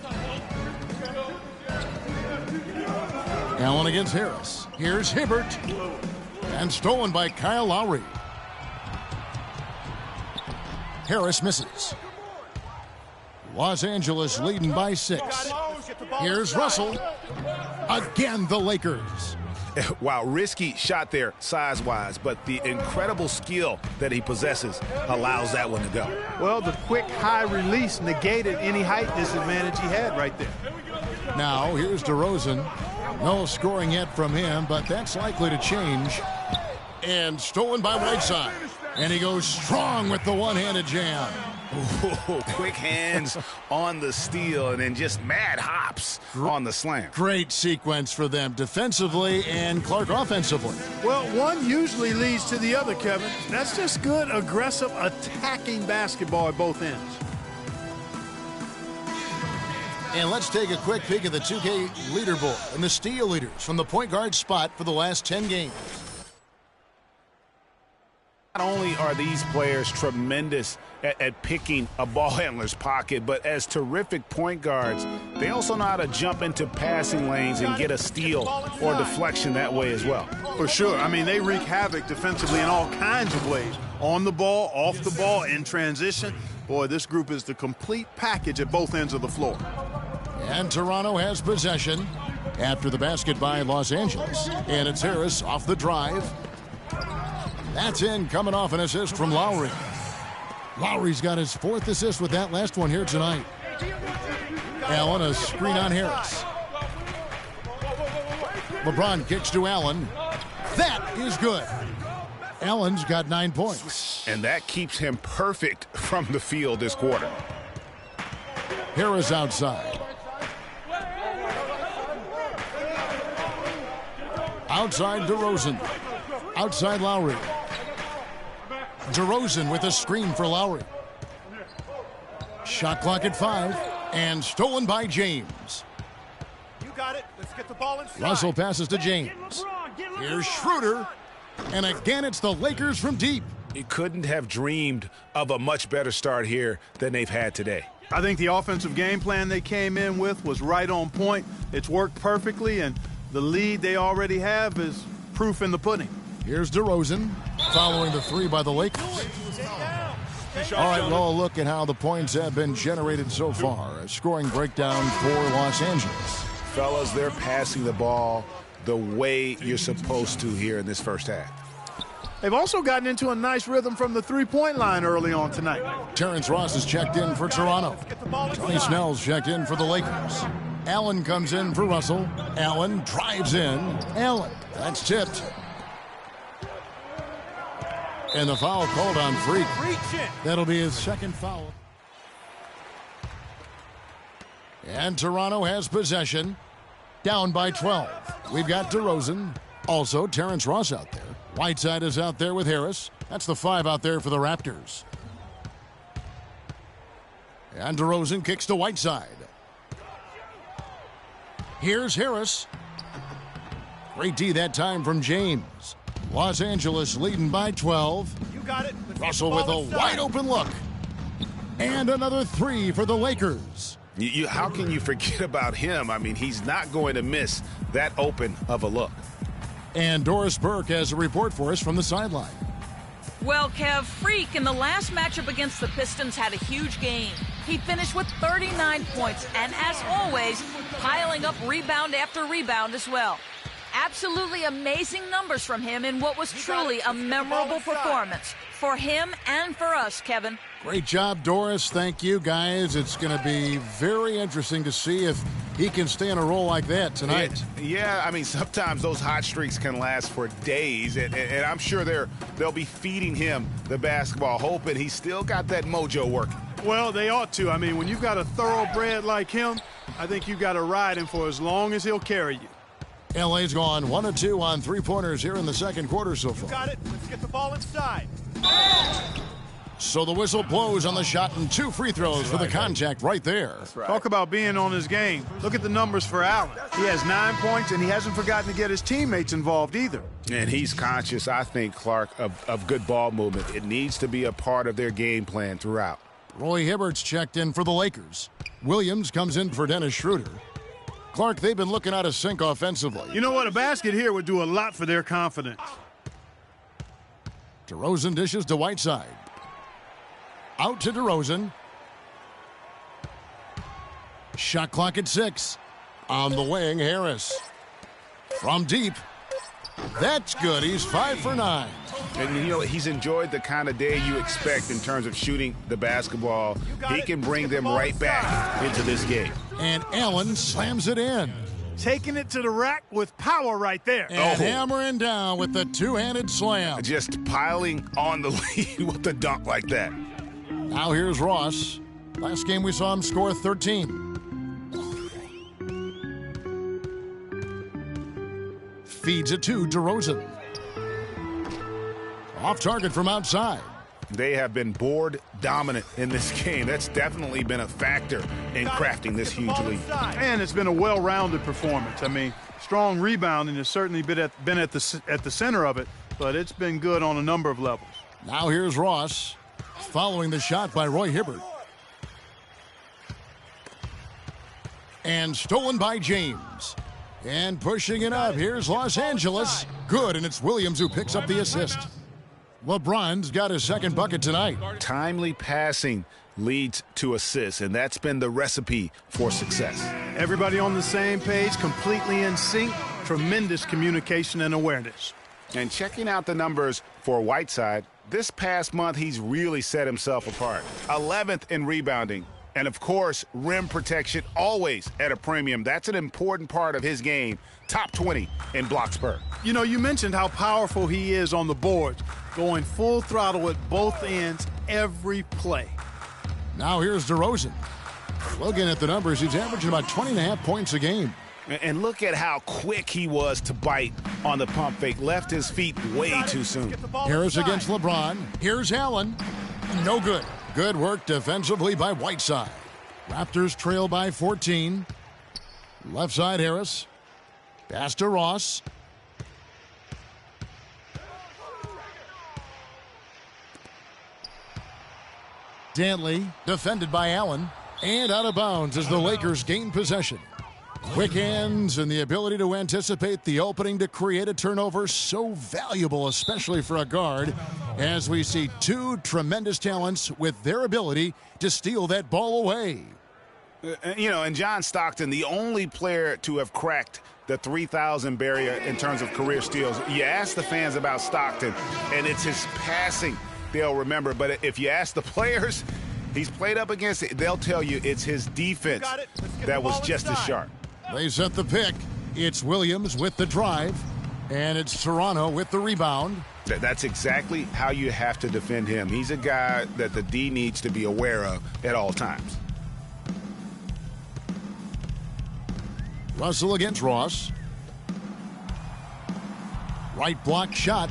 Allen against Harris. Here's Hibbert. And stolen by Kyle Lowry. Harris misses. Los Angeles leading by 6. Here's Russell. Again, the Lakers. Wow, risky shot there size-wise, but the incredible skill that he possesses allows that one to go. Well, the quick high release negated any height disadvantage he had right there. Now, here's DeRozan. No scoring yet from him, but that's likely to change. And stolen by Whiteside. And he goes strong with the one-handed jam. Ooh, quick hands on the steal and then just mad hops on the slam. Great sequence for them defensively and Clark offensively. Well, one usually leads to the other, Kevin. That's just good, aggressive, attacking basketball at both ends. And let's take a quick peek at the 2K leaderboard and the steal leaders from the point guard spot for the last 10 games. Not only are these players tremendous at picking a ball handler's pocket, but as terrific point guards, they also know how to jump into passing lanes and get a steal or deflection that way as well. For sure. I mean, they wreak havoc defensively in all kinds of ways. On the ball, off the ball, in transition. Boy, this group is the complete package at both ends of the floor. And Toronto has possession after the basket by Los Angeles. And it's Harris off the drive. That's in, coming off an assist from Lowry. Lowry's got his 4th assist with that last one here tonight. Allen, a screen on Harris. LeBron kicks to Allen. That is good. Allen's got 9 points. And that keeps him perfect from the field this quarter. Harris outside. Outside DeRozan. Outside Lowry. DeRozan with a screen for Lowry. Shot clock at 5 and stolen by James. You got it. Let's get the ball inside. Russell passes to James. Here's Schroeder. And again, it's the Lakers from deep. You couldn't have dreamed of a much better start here than they've had today. I think the offensive game plan they came in with was right on point. It's worked perfectly, and the lead they already have is proof in the pudding. Here's DeRozan following the 3 by the Lakers. All right, well, a look at how the points have been generated so far. A scoring breakdown for Los Angeles. Fellas, they're passing the ball the way you're supposed to here in this first half. They've also gotten into a nice rhythm from the three-point line early on tonight. Terrence Ross is checked in for Toronto. Tony Snell's checked in for the Lakers. Allen comes in for Russell. Allen drives in. Allen, that's tipped. And the foul called on Freak. That'll be his 2nd foul. And Toronto has possession. Down by 12. We've got DeRozan. Also, Terrence Ross out there. Whiteside is out there with Harris. That's the 5 out there for the Raptors. And DeRozan kicks to Whiteside. Here's Harris. Great D that time from James. Los Angeles leading by 12. You got it. Russell with a wide open look. And another 3 for the Lakers. How can you forget about him? I mean, he's not going to miss that open of a look. And Doris Burke has a report for us from the sideline. Well, Kev, Freak in the last matchup against the Pistons had a huge game. He finished with 39 points and, as always, piling up rebound after rebound as well. Absolutely amazing numbers from him in what was truly a memorable performance for him and for us, Kevin. Great job, Doris. Thank you, guys. It's going to be very interesting to see if he can stay on a roll like that tonight. Yeah, I mean, sometimes those hot streaks can last for days, and I'm sure they'll be feeding him the basketball, hoping he's still got that mojo working. Well, they ought to. I mean, when you've got a thoroughbred like him, I think you've got to ride him for as long as he'll carry you. LA's gone 1 of 2 on three-pointers here in the second quarter so far. You got it. Let's get the ball inside. So the whistle blows on the shot and 2 free throws for the contact right there. Talk about being on his game. Look at the numbers for Allen. He has 9 points, and he hasn't forgotten to get his teammates involved either. And he's conscious, I think, Clark, of good ball movement. It needs to be a part of their game plan throughout. Roy Hibbert's checked in for the Lakers. Williams comes in for Dennis Schroeder. Clark, they've been looking out of sync offensively. You know what? A basket here would do a lot for their confidence. DeRozan dishes to Whiteside. Out to DeRozan. Shot clock at 6. On the wing, Harris. From deep. That's good. He's 5 for 9. And, you know, he's enjoyed the kind of day you expect in terms of shooting the basketball. He can bring them right back into this game. And Allen slams it in. Taking it to the rack with power right there. And hammering down with the two-handed slam. Just piling on the lead with the dunk like that. Now here's Ross. Last game we saw him score 13. Feeds it to DeRozan. Off target from outside. They have been board dominant in this game. That's definitely been a factor in crafting this huge lead. And it's been a well-rounded performance. I mean, strong rebounding has certainly been at the center of it, but it's been good on a number of levels. Now here's Ross, following the shot by Roy Hibbert. And stolen by James. And pushing it up, here's Los Angeles. Good, and it's Williams who picks up the assist. LeBron's got his second bucket tonight. Timely passing leads to assists, and that's been the recipe for success. Everybody on the same page, completely in sync, tremendous communication and awareness. And checking out the numbers for Whiteside, this past month he's really set himself apart. 11th in rebounding. And, of course, rim protection always at a premium. That's an important part of his game. Top 20 in blocks per. You know, you mentioned how powerful he is on the boards, going full throttle at both ends every play. Now here's DeRozan. Looking at the numbers, he's averaging about 20.5 points a game. And look at how quick he was to bite on the pump fake. Left his feet way too soon. Harris against LeBron. Here's Allen. No good. Good work defensively by Whiteside. Raptors trail by 14. Left side, Harris. Pass to Ross. Dantley defended by Allen. And out of bounds as the Lakers gain possession. Quick hands and the ability to anticipate the opening to create a turnover, so valuable, especially for a guard, as we see 2 tremendous talents with their ability to steal that ball away. You know, and John Stockton, the only player to have cracked the 3,000 barrier in terms of career steals. You ask the fans about Stockton, and it's his passing they'll remember. But if you ask the players he's played up against, they'll tell you it's his defense that was just as sharp. They set the pick. It's Williams with the drive, and it's Toronto with the rebound. That's exactly how you have to defend him. He's a guy that the D needs to be aware of at all times. Russell against Ross. Right block shot.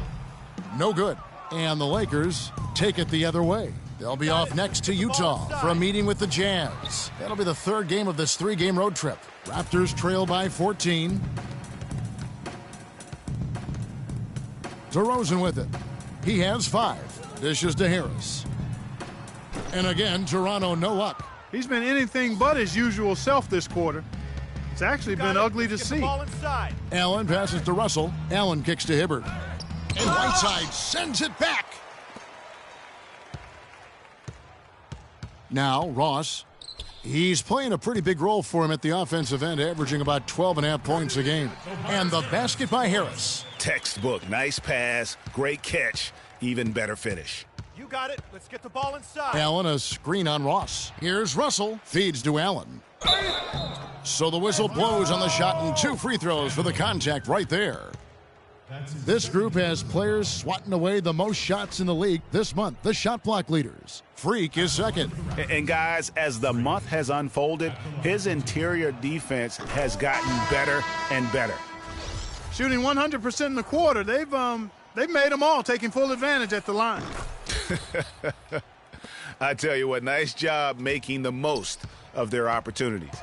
No good. And the Lakers take it the other way. They'll be off next to Utah for a meeting with the Jazz. That'll be the 3rd game of this 3-game road trip. Raptors trail by 14. DeRozan with it. He has 5. Dishes to Harris. And again, Toronto no luck. He's been anything but his usual self this quarter. It's actually been ugly to see. Allen passes to Russell. Allen kicks to Hibbert. And Whiteside sends it back. Now Ross He's playing a pretty big role for him at the offensive end, averaging about 12.5 points a game. And the basket by Harris. Textbook. Nice pass. Great catch. Even better finish. You got it. Let's get the ball inside. Allen, a screen on Ross. Here's Russell. Feeds to Allen. So the whistle blows on the shot and 2 free throws for the contact right there. This group has players swatting away the most shots in the league this month. The shot block leaders. Freak is second. And guys, as the month has unfolded, his interior defense has gotten better and better. Shooting 100% in the quarter. They've made them all, taking full advantage at the line. I tell you what, nice job making the most of their opportunities.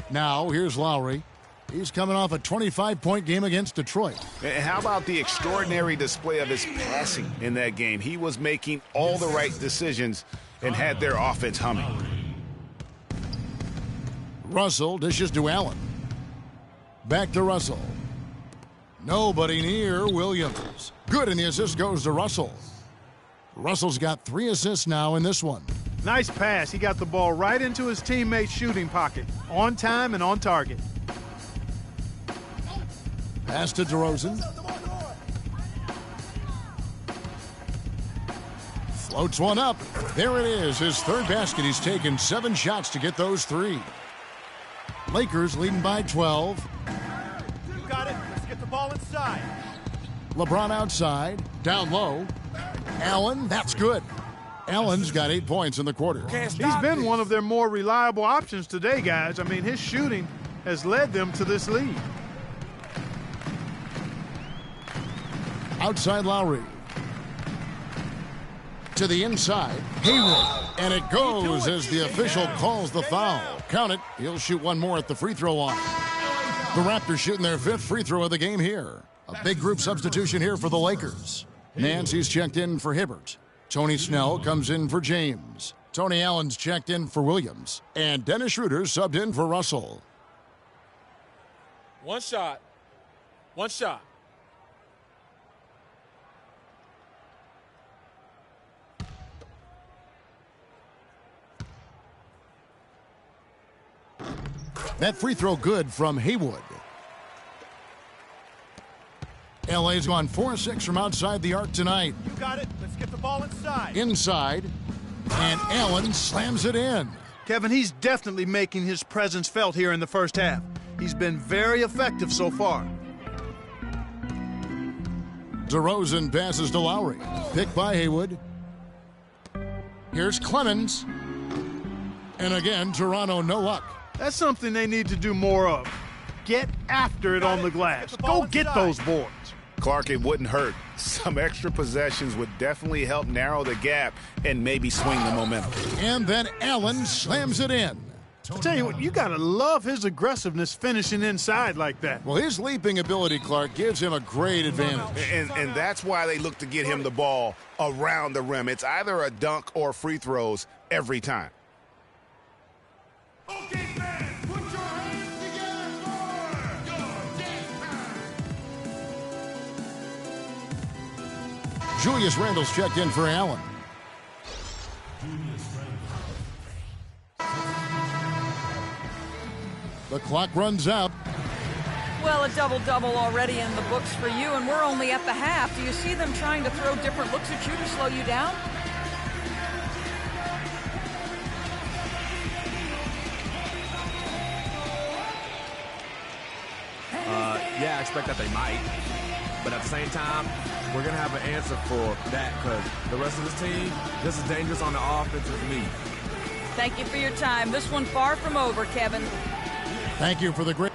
Now, here's Lowry. He's coming off a 25-point game against Detroit. And how about the extraordinary display of his passing in that game? He was making all the right decisions and had their offense humming. Russell dishes to Allen. Back to Russell. Nobody near Williams. Good, and the assist goes to Russell. Russell's got 3 assists now in this one. Nice pass. He got the ball right into his teammate's shooting pocket. On time and on target. Pass to DeRozan. Floats one up. There it is, his 3rd basket. He's taken 7 shots to get those 3. Lakers leading by 12. You got it. Let's get the ball inside. LeBron outside. Down low. Allen, that's good. Allen's got 8 points in the quarter. He's been one of their more reliable options today, guys. I mean, his shooting has led them to this lead. Outside Lowry. To the inside. Hayward. And it goes as the official calls the foul. Count it. He'll shoot one more at the free throw line. The Raptors shooting their 5th free throw of the game here. A big group substitution here for the Lakers. Nancy's checked in for Hibbert. Tony Snell comes in for James. Tony Allen's checked in for Williams. And Dennis Schroeder subbed in for Russell. One shot. One shot. That free throw good from Haywood. LA's gone 4-6 from outside the arc tonight. You got it. Let's get the ball inside. Inside. And Allen slams it in. Kevin, he's definitely making his presence felt here in the first half. He's been very effective so far. DeRozan passes to Lowry. Picked by Haywood. Here's Clemens. And again, Toronto no luck. That's something they need to do more of. Get after it on the glass. Go get those boards. Clark, it wouldn't hurt. Some extra possessions would definitely help narrow the gap and maybe swing the momentum. And then Allen slams it in. I'll tell you what, you got to love his aggressiveness finishing inside like that. Well, his leaping ability, Clark, gives him a great advantage. And that's why they look to get him the ball around the rim. It's either a dunk or free throws every time. Okay, fans, put your hands together for your dance time. Julius Randle's checked in for Allen. The clock runs out. Well, a double-double already in the books for you, and we're only at the half. Do you see them trying to throw different looks at you to slow you down? Yeah, I expect that they might. But at the same time, we're going to have an answer for that because the rest of this team, just as dangerous on the offense as me. Thank you for your time. This one far from over, Kevin. Thank you for the great...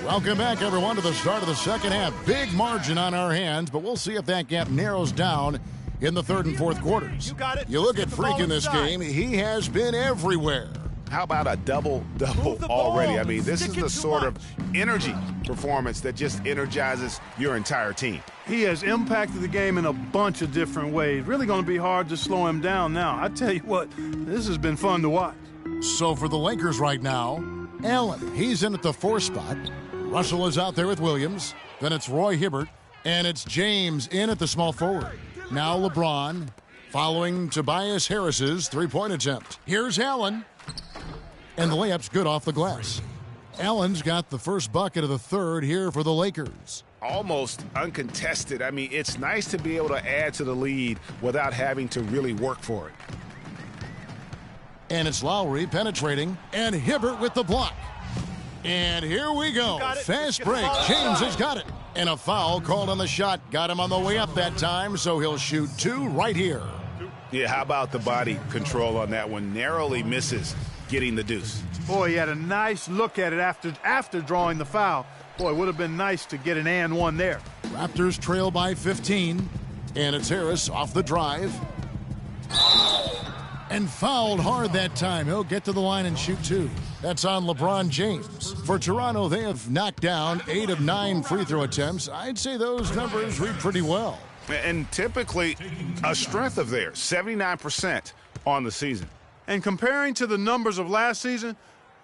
Welcome back, everyone, to the start of the second half. Big margin on our hands, but we'll see if that gap narrows down in the third and fourth quarters. You got it. You look at Freak in this game, he has been everywhere. How about a double-double already? I mean, this is the sort of energy performance that just energizes your entire team. He has impacted the game in a bunch of different ways. Really going to be hard to slow him down now. I tell you what, this has been fun to watch. So for the Lakers right now, Allen, he's in at the 4 spot. Russell is out there with Williams. Then it's Roy Hibbert. And it's James in at the small forward. Now LeBron following Tobias Harris's three-point attempt. Here's Allen. And the layup's good off the glass. Allen's got the first bucket of the third here for the Lakers. Almost uncontested. I mean, it's nice to be able to add to the lead without having to really work for it. And it's Lowry penetrating, and Hibbert with the block. And here we go. Fast break. James has got it. And a foul called on the shot. Got him on the way up that time, so he'll shoot 2 right here. Yeah, how about the body control on that one? Narrowly misses getting the deuce. Boy, he had a nice look at it after drawing the foul. Boy, it would have been nice to get an and one there. Raptors trail by 15. And it's Harris off the drive. And fouled hard that time. He'll get to the line and shoot 2. That's on LeBron James. For Toronto, they have knocked down 8 of 9 free throw attempts. I'd say those numbers read pretty well. And typically a strength of theirs, 79% on the season. And comparing to the numbers of last season,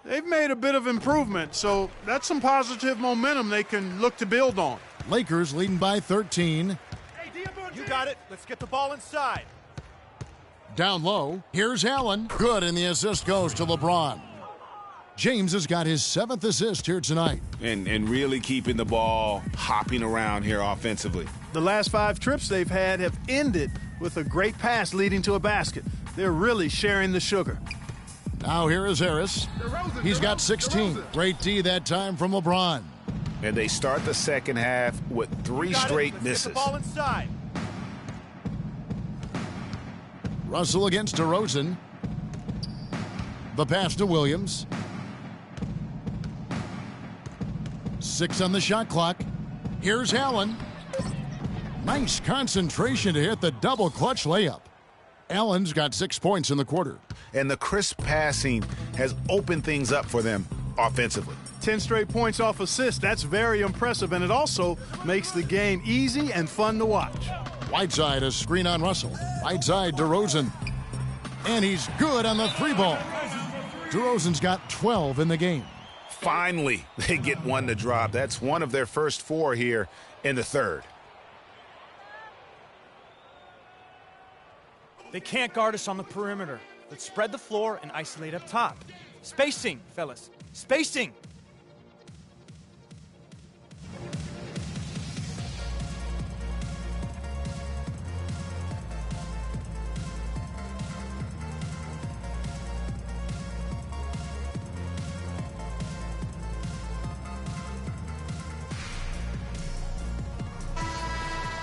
they've made a bit of improvement. So that's some positive momentum they can look to build on. Lakers leading by 13. You got it. Let's get the ball inside. Down low. Here's Allen. Good, and the assist goes to LeBron. James has got his 7th assist here tonight. And really keeping the ball hopping around here offensively. The last 5 trips they've had have ended with a great pass leading to a basket. They're really sharing the sugar. Now here is Harris. He's got 16. Great D that time from LeBron. And they start the second half with 3 straight misses. Get the ball inside. Russell against DeRozan. The pass to Williams. 6 on the shot clock. Here's Allen. Nice concentration to hit the double clutch layup. Allen's got 6 points in the quarter. And the crisp passing has opened things up for them offensively. 10 straight points off assists. That's very impressive, and it also makes the game easy and fun to watch. Whiteside, a screen on Russell. Right side, DeRozan. And he's good on the 3-ball. DeRozan's got 12 in the game. Finally, they get one to drop. That's one of their first 4 here in the third. They can't guard us on the perimeter. Let's spread the floor and isolate up top. Spacing, fellas. Spacing.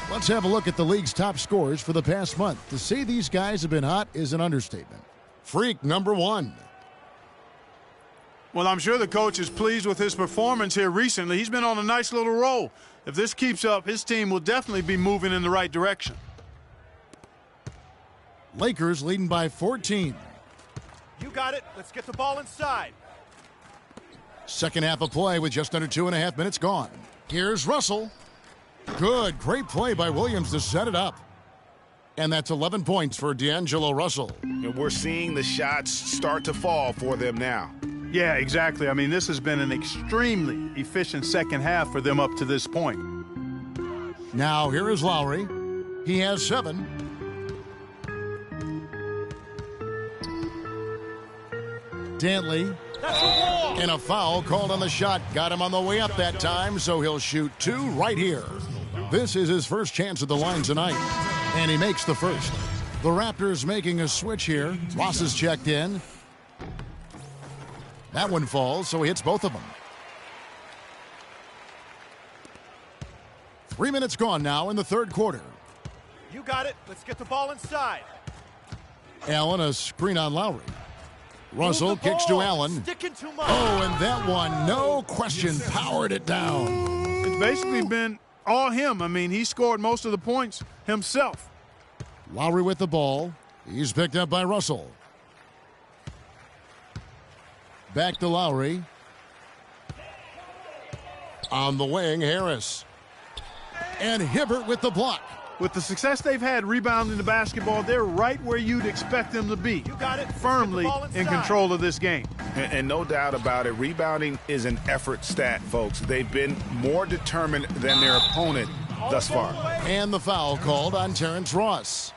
Let's have a look at the league's top scorers for the past month. To say these guys have been hot is an understatement. Freak number 1. Well, I'm sure the coach is pleased with his performance here recently. He's been on a nice little roll. If this keeps up, his team will definitely be moving in the right direction. Lakers leading by 14. You got it. Let's get the ball inside. Second half of play with just under 2.5 minutes gone. Here's Russell. Good, great play by Williams to set it up. And that's 11 points for D'Angelo Russell. And we're seeing the shots start to fall for them now. Yeah, exactly. I mean, this has been an extremely efficient second half for them up to this point. Now here is Lowry. He has 7. Dantley. And a foul called on the shot. Got him on the way up that time, so he'll shoot 2 right here. This is his first chance at the line tonight, and he makes the first. The Raptors making a switch here. Ross is checked in. That one falls, so he hits both of them. 3 minutes gone now in the third quarter. You got it. Let's get the ball inside. Allen, a screen on Lowry. Russell kicks to Allen. Oh, and that one, no question, powered it down. It's basically been all him. I mean, he scored most of the points himself. Lowry with the ball. He's picked up by Russell. Back to Lowry. On the wing, Harris. And Hibbert with the block. With the success they've had rebounding the basketball, they're right where you'd expect them to be. You got it. Firmly in control of this game. And no doubt about it, rebounding is an effort stat, folks. They've been more determined than their opponent thus far. And the foul called on Terrence Ross.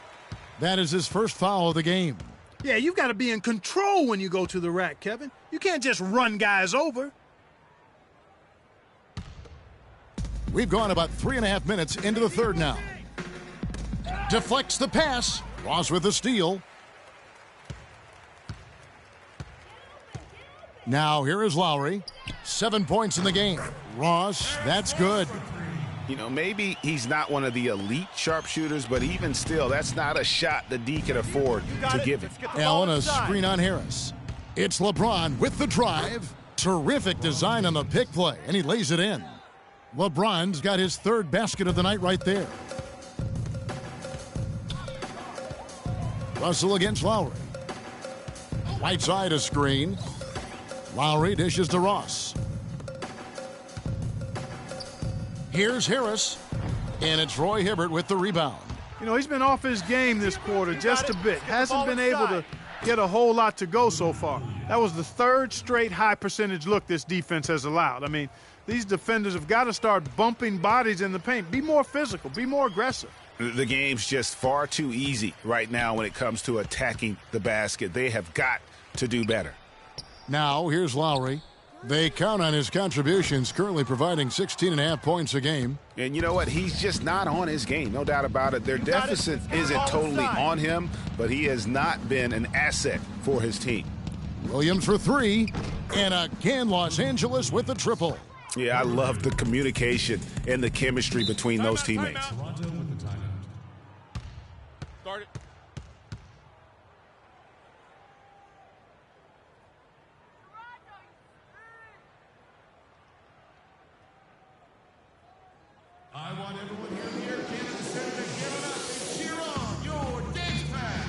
That is his first foul of the game. Yeah, you've got to be in control when you go to the rack, Kevin. You can't just run guys over. We've gone about 3.5 minutes into the third now. Deflects the pass. Ross with the steal. Now here is Lowry. 7 points in the game. Ross, that's good. You know, maybe he's not one of the elite sharpshooters, but even still, that's not a shot the D can afford to give him. Allen, a screen on Harris. It's LeBron with the drive. Terrific design on the pick play, and he lays it in. LeBron's got his third basket of the night right there. Russell against Lowry. Right side a screen. Lowry dishes to Ross. Here's Harris. And it's Roy Hibbert with the rebound. You know, he's been off his game this quarter just a bit. Hasn't been able to get a whole lot to go so far. That was the third straight high percentage look this defense has allowed. I mean, these defenders have got to start bumping bodies in the paint. Be more physical. Be more aggressive. The game's just far too easy right now when it comes to attacking the basket. They have got to do better. Now, here's Lowry. They count on his contributions, currently providing 16.5 points a game. And you know what? He's just not on his game, no doubt about it. Their deficit isn't totally on him, but he has not been an asset for his team. Williams for three, and again Los Angeles with the triple. Yeah, I love the communication and the chemistry between those teammates. Start it. I want everyone here in the Air Canada Center to give it up and cheer on your dance pad.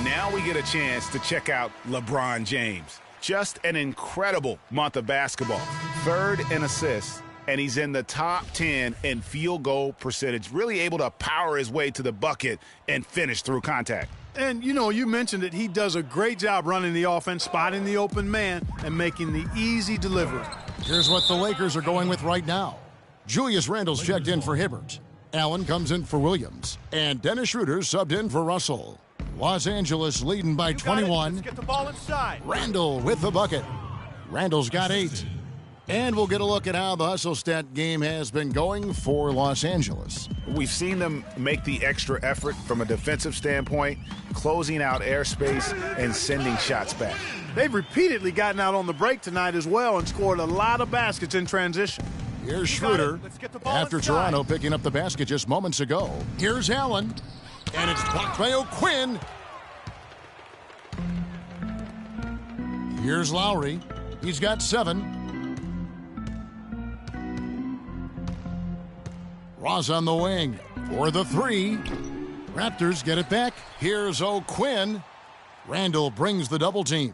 Now we get a chance to check out LeBron James. Just an incredible month of basketball. Third in assists, and he's in the top 10 in field goal percentage. Really able to power his way to the bucket and finish through contact. And, you know, you mentioned it. He does a great job running the offense, spotting the open man, and making the easy delivery. Here's what the Lakers are going with right now. Julius Randle's checked in for Hibbert. Allen comes in for Williams. And Dennis Schroeder subbed in for Russell. Los Angeles leading by 21. Let's get the ball inside. Randle with the bucket. Randle's got 8. And we'll get a look at how the hustle stat game has been going for Los Angeles. We've seen them make the extra effort from a defensive standpoint, closing out airspace and sending shots back. They've repeatedly gotten out on the break tonight as well and scored a lot of baskets in transition. Here's Schroeder after Toronto picking up the basket just moments ago. Here's Allen, and it's blocked by O'Quinn. Here's Lowry. He's got 7. Ross on the wing for the 3. Raptors get it back. Here's O'Quinn. Randle brings the double team.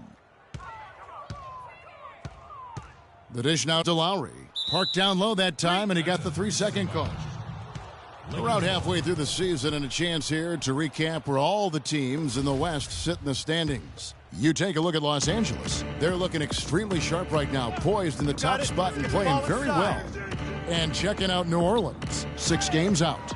The dish now to Lowry. Parked down low that time, and he got the 3-second call. We're out halfway through the season, and a chance here to recap where all the teams in the West sit in the standings. You take a look at Los Angeles. They're looking extremely sharp right now, poised in the top spot and playing very well. And checking out New Orleans, 6 games out.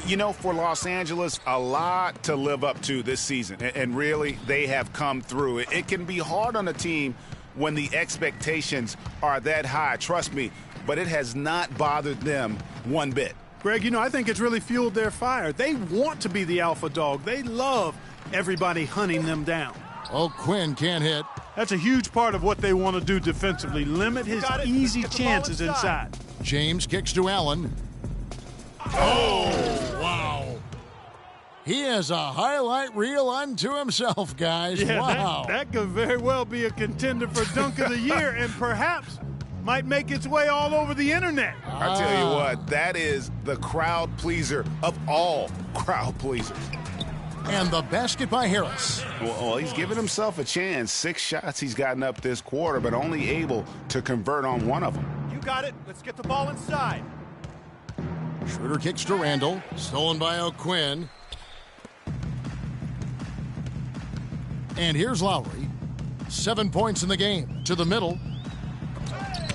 You know, for Los Angeles, a lot to live up to this season. And really, they have come through. It can be hard on a team when the expectations are that high, trust me, but it has not bothered them one bit. Greg, you know, I think it's really fueled their fire. They want to be the alpha dog. They love everybody hunting them down. O'Quinn can't hit. That's a huge part of what they want to do defensively. Limit his easy chances inside. James kicks to Allen. Oh, wow. He has a highlight reel unto himself, guys. Yeah, wow. That could very well be a contender for Dunk of the Year and perhaps might make its way all over the internet. I tell you what, that is the crowd pleaser of all crowd pleasers. And the basket by Harris. Well, he's given himself a chance. 6 shots he's gotten up this quarter, but only able to convert on 1 of them. You got it. Let's get the ball inside. Schroeder kicks to Randall. Stolen by O'Quinn. And here's Lowry. 7 points in the game. To the middle.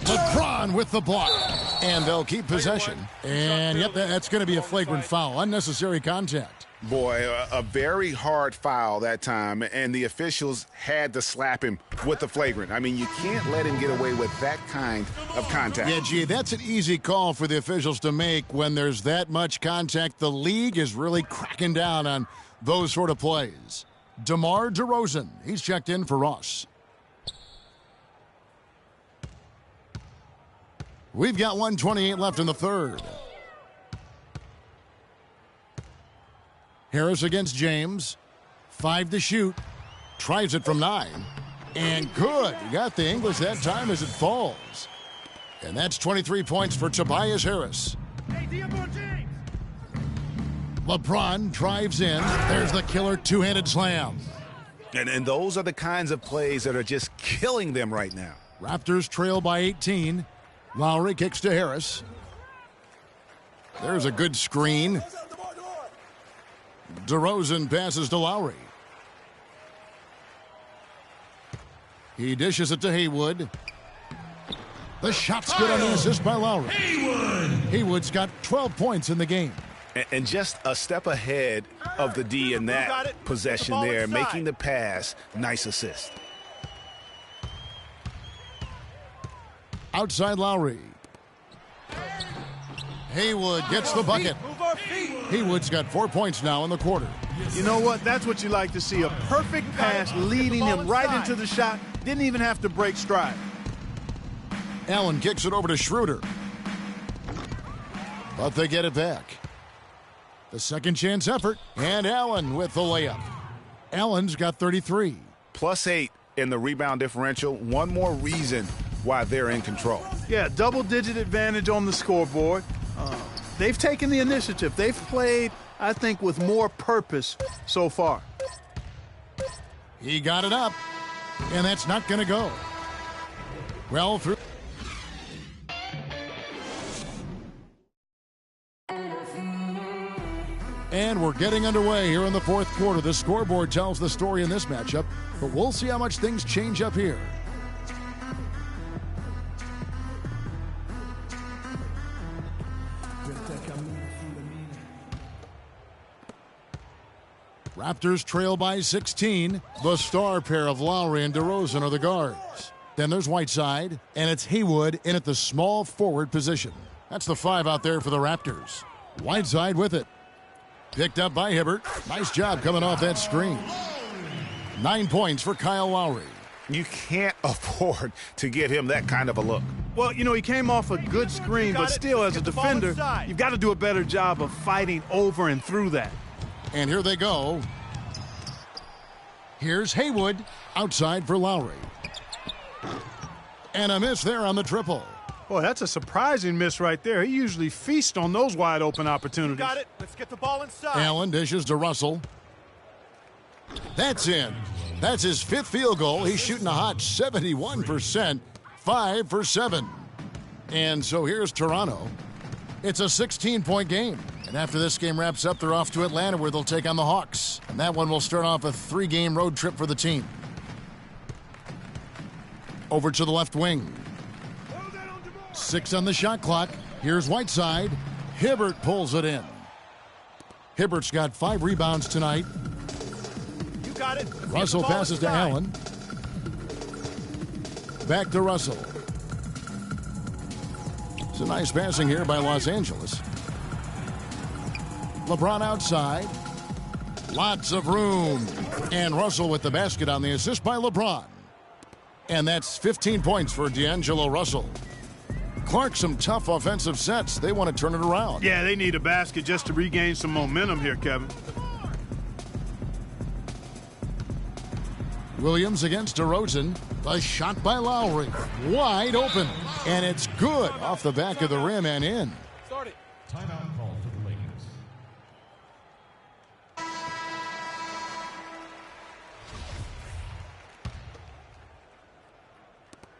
LeBron with the block. And they'll keep possession. And yep, that's going to be a flagrant foul. Unnecessary contact. Boy, a very hard foul that time, and the officials had to slap him with the flagrant. I mean, you can't let him get away with that kind of contact. Yeah, gee, that's an easy call for the officials to make when there's that much contact. The league is really cracking down on those sort of plays. DeMar DeRozan, he's checked in for Ross. We've got 1:28 left in the third. Harris against James. 5 to shoot. Tries it from 9. And good. He got the English that time as it falls. And that's 23 points for Tobias Harris. LeBron drives in. There's the killer two-handed slam. And those are the kinds of plays that are just killing them right now. Raptors trail by 18. Lowry kicks to Harris. There's a good screen. DeRozan passes to Lowry. He dishes it to Haywood. The shot's good on the assist by Lowry. Haywood's got 12 points in the game. And just a step ahead of the D in that possession there, making the pass. Nice assist. Outside Lowry. Haywood gets the bucket. Haywood's got 4 points now in the quarter. You know what? That's what you like to see. A perfect pass leading him right into the shot. Didn't even have to break stride. Allen kicks it over to Schroeder. But they get it back. The second chance effort. And Allen with the layup. Allen's got 33. +8 in the rebound differential. One more reason why they're in control. Yeah, double-digit advantage on the scoreboard. They've taken the initiative. They've played, I think, with more purpose so far. He got it up, and that's not going to go. Well through. And we're getting underway here in the fourth quarter. The scoreboard tells the story in this matchup, but we'll see how much things change up here. Raptors trail by 16. The star pair of Lowry and DeRozan are the guards. Then there's Whiteside, and it's Haywood in at the small forward position. That's the 5 out there for the Raptors. Whiteside with it. Picked up by Hibbert. Nice job coming off that screen. 9 points for Kyle Lowry. You can't afford to get him that kind of a look. Well, you know, he came off a good screen, but still, as a defender, you've got to do a better job of fighting over and through that. And here they go. Here's Haywood outside for Lowry. And a miss there on the triple. Boy, that's a surprising miss right there. He usually feasts on those wide open opportunities. Got it. Let's get the ball inside. Allen dishes to Russell. That's in. That's his 5th field goal. He's shooting a hot 71%, 5 for 7. And so here's Toronto. It's a 16-point game. And after this game wraps up, they're off to Atlanta where they'll take on the Hawks. And that one will start off a 3-game road trip for the team. Over to the left wing. 6 on the shot clock. Here's Whiteside. Hibbert pulls it in. Hibbert's got 5 rebounds tonight. You got it. Russell passes to Allen. Back to Russell. It's a nice passing here by Los Angeles. LeBron outside. Lots of room. And Russell with the basket on the assist by LeBron. And that's 15 points for D'Angelo Russell. Clark, some tough offensive sets. They want to turn it around. Yeah, they need a basket just to regain some momentum here, Kevin. Williams against DeRozan. The shot by Lowry. Wide open. And it's good off the back of the rim and in. Timeout call for the Lakers.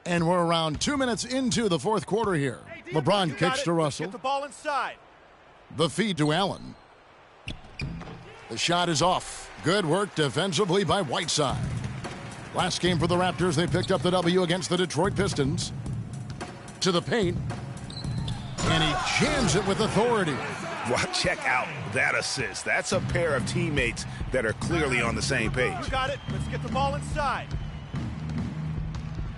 And we're around 2 minutes into the fourth quarter here. LeBron kicks to Russell. Get the ball inside. The feed to Allen. The shot is off. Good work defensively by Whiteside. Last game for the Raptors, they picked up the W against the Detroit Pistons. To the paint. And he jams it with authority. Well, check out that assist. That's a pair of teammates that are clearly on the same page. You got it. Let's get the ball inside.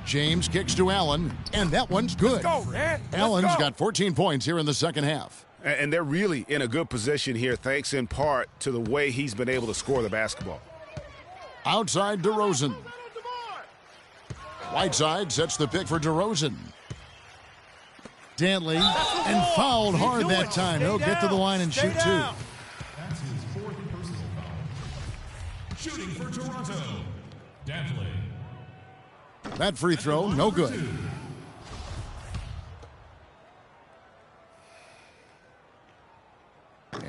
James kicks to Allen, and that one's good. Let's go, man. Allen's got 14 points here in the second half. And they're really in a good position here, thanks in part to the way he's been able to score the basketball. Outside DeRozan. Whiteside sets the pick for DeRozan. Dantley, and fouled hard that time. He'll get to the line and shoot two. That's his fourth personal foul. Shooting for Toronto, Dantley. That free throw, no good.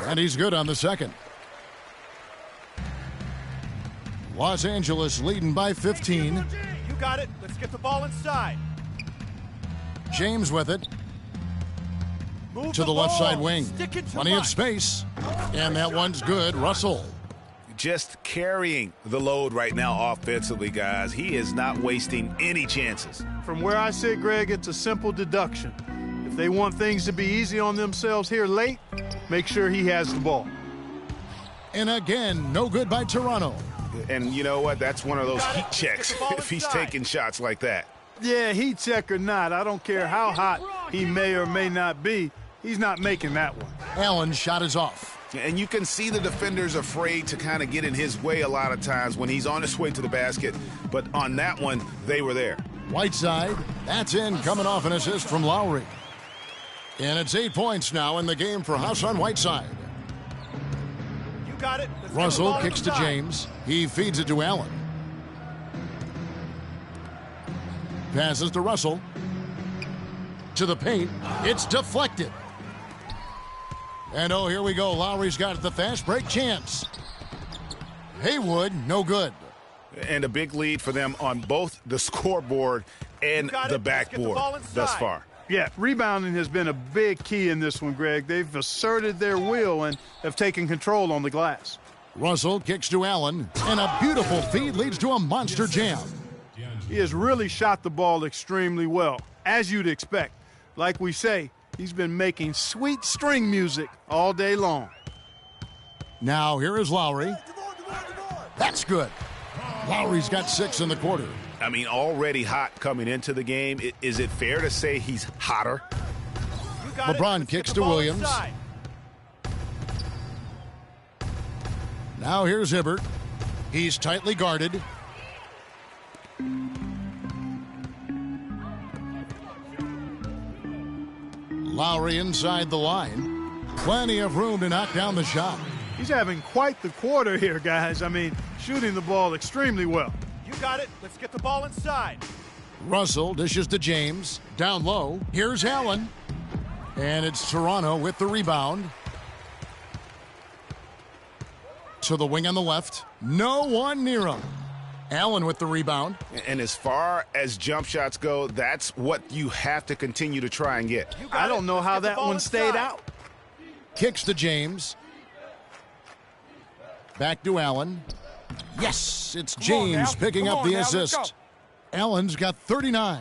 And he's good on the second. Los Angeles leading by 15. You got it. Let's get the ball inside. James with it. Move To the left side wing. Sticking to Plenty of space. And that one's good. Russell. Just carrying the load right now offensively, guys. He is not wasting any chances. From where I sit, Greg, it's a simple deduction. If they want things to be easy on themselves here late, make sure he has the ball. And again, no good by Toronto. And you know what? That's one of those heat checks if he's taking shots like that. Yeah, heat check or not, I don't care how hot he may or may not be, he's not making that one. Allen's shot is off. And you can see the defenders afraid to kind of get in his way a lot of times when he's on his way to the basket. But on that one, they were there. Whiteside, that's in, coming off an assist from Lowry. And it's 8 points now in the game for Hassan Whiteside. You got it. Let's Russell get the ball kicks to inside. James. He feeds it to Allen. Passes to Russell. To the paint. It's deflected. And oh, here we go. Lowry's got the fast break chance. Haywood, no good. And a big lead for them on both the scoreboard and the backboard thus far. Yeah, rebounding has been a big key in this one, Greg. They've asserted their will and have taken control on the glass. Russell kicks to Allen, and a beautiful feed leads to a monster jam. He has really shot the ball extremely well, as you'd expect. Like we say, he's been making sweet string music all day long. Now here is Lowry. That's good. Lowry's got 6 in the quarter. I mean, already hot coming into the game. Is it fair to say he's hotter? LeBron kicks to Williams. Inside. Now here's Hibbert. He's tightly guarded. Lowry inside the line. Plenty of room to knock down the shot. He's having quite the quarter here, guys. I mean, shooting the ball extremely well. You got it. Let's get the ball inside. Russell dishes to James. Down low. Here's Allen. And it's Toronto with the rebound. To the wing on the left. No one near him. Allen with the rebound. And as far as jump shots go, that's what you have to continue to try and get. I don't know how that one stayed out. Kicks to James. Back to Allen. Yes, it's James picking up the assist. Allen's got 39.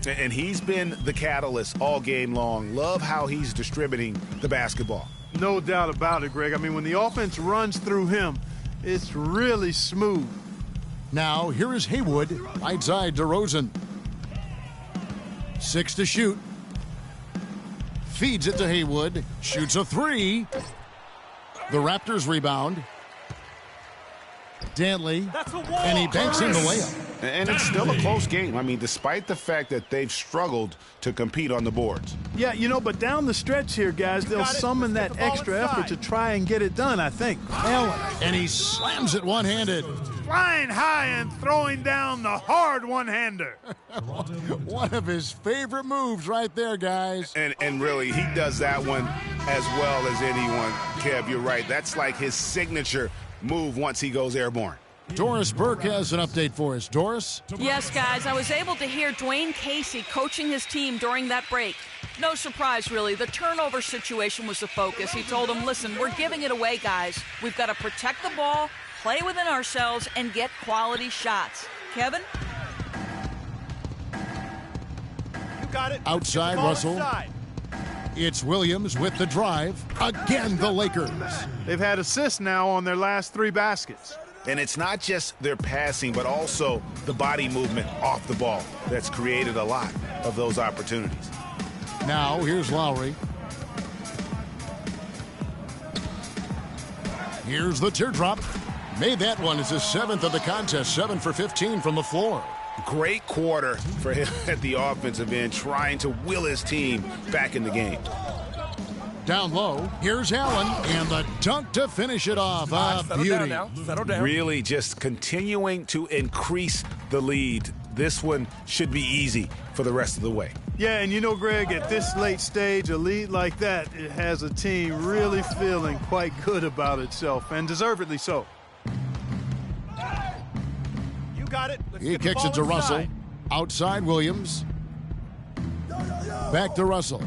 And he's been the catalyst all game long. Love how he's distributing the basketball. No doubt about it, Greg. I mean, when the offense runs through him, it's really smooth. Now, here is Haywood. Right side, DeRozan. 6 to shoot. Feeds it to Haywood. Shoots a 3. The Raptors rebound. Dantley. And he banks in the layup. And it's still a close game. I mean, despite the fact that they've struggled to compete on the boards. Yeah, you know, but down the stretch here, guys, they'll summon that extra effort to try and get it done, I think. Allen. And he slams it one-handed. Flying high and throwing down the hard one-hander. One of his favorite moves right there, guys. And really, he does that one as well as anyone. Kev, you're right. That's like his signature move once he goes airborne. Doris Burke has an update for us. Doris? Yes, guys, I was able to hear Dwayne Casey coaching his team during that break. No surprise, really. The turnover situation was the focus. He told them, listen, we're giving it away, guys. We've got to protect the ball, play within ourselves, and get quality shots. Kevin? You got it. Outside, Russell. Inside. It's Williams with the drive. Again, the Lakers. They've had assists now on their last 3 baskets. And it's not just their passing, but also the body movement off the ball that's created a lot of those opportunities. Now, here's Lowry. Here's the teardrop. Made that one as his 7th of the contest, 7 for 15 from the floor. Great quarter for him at the offensive end, trying to will his team back in the game. Down low, here's Allen, and the dunk to finish it off. Beauty. Settle down. Really just continuing to increase the lead. This one should be easy for the rest of the way. Yeah, and you know, Greg, at this late stage, a lead like that, it has a team really feeling quite good about itself, and deservedly so. You got it. Let's He get the kicks ball it to inside. Russell. Outside, Williams. Back to Russell.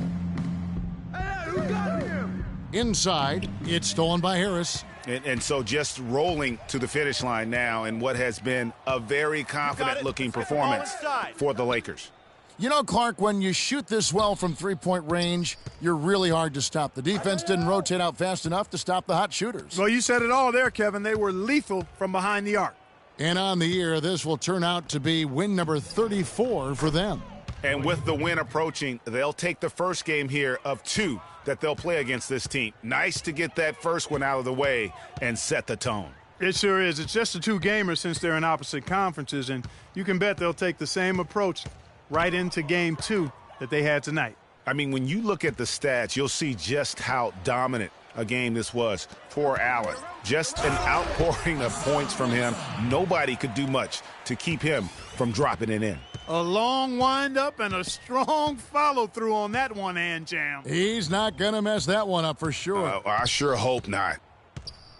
Inside, it's stolen by Harris. And so just rolling to the finish line now in what has been a very confident-looking performance for the Lakers. You know, Clark, when you shoot this well from three-point range, you're really hard to stop. The defense didn't rotate out fast enough to stop the hot shooters. Well, you said it all there, Kevin. They were lethal from behind the arc. And on the year, this will turn out to be win number 34 for them. And with the win approaching, they'll take the first game here of 2 that they'll play against this team. Nice to get that first one out of the way and set the tone. It sure is. It's just a 2-gamer since they're in opposite conferences, and you can bet they'll take the same approach right into game 2 that they had tonight. I mean, when you look at the stats, you'll see just how dominant a game this was for Allen. Just an outpouring of points from him. Nobody could do much to keep him from dropping it in. A long wind-up and a strong follow-through on that one-hand jam. He's not going to mess that one up for sure. I sure hope not.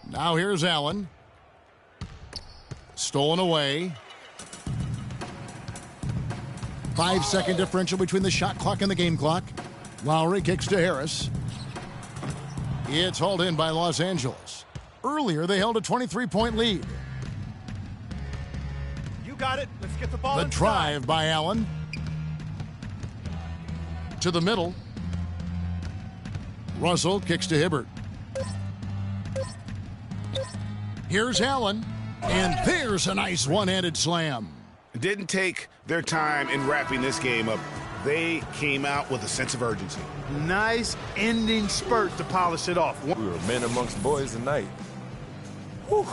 Now here's Allen. Stolen away. 5-second differential between the shot clock and the game clock. Lowry kicks to Harris. It's hauled in by Los Angeles. Earlier, they held a 23-point lead. You got it. Let's get the ball The inside. drive by Allen. To the middle. Russell kicks to Hibbert. Here's Allen. And there's a nice one-handed slam. Didn't take their time in wrapping this game up. They came out with a sense of urgency. Nice ending spurt to polish it off. We were men amongst boys tonight. Whew.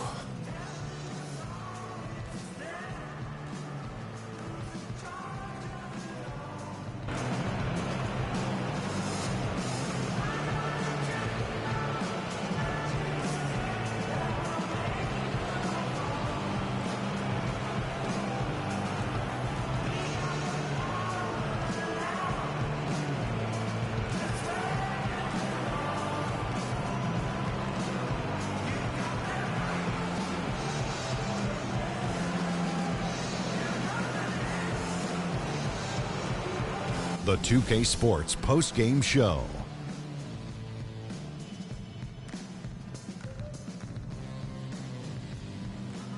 The 2K Sports post-game show.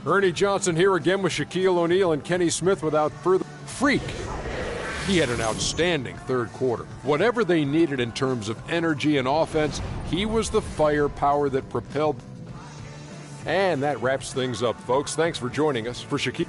Ernie Johnson here again with Shaquille O'Neal and Kenny Smith without further. Freak. He had an outstanding third quarter. Whatever they needed in terms of energy and offense, he was the firepower that propelled. And that wraps things up, folks. Thanks for joining us. For Shaquille.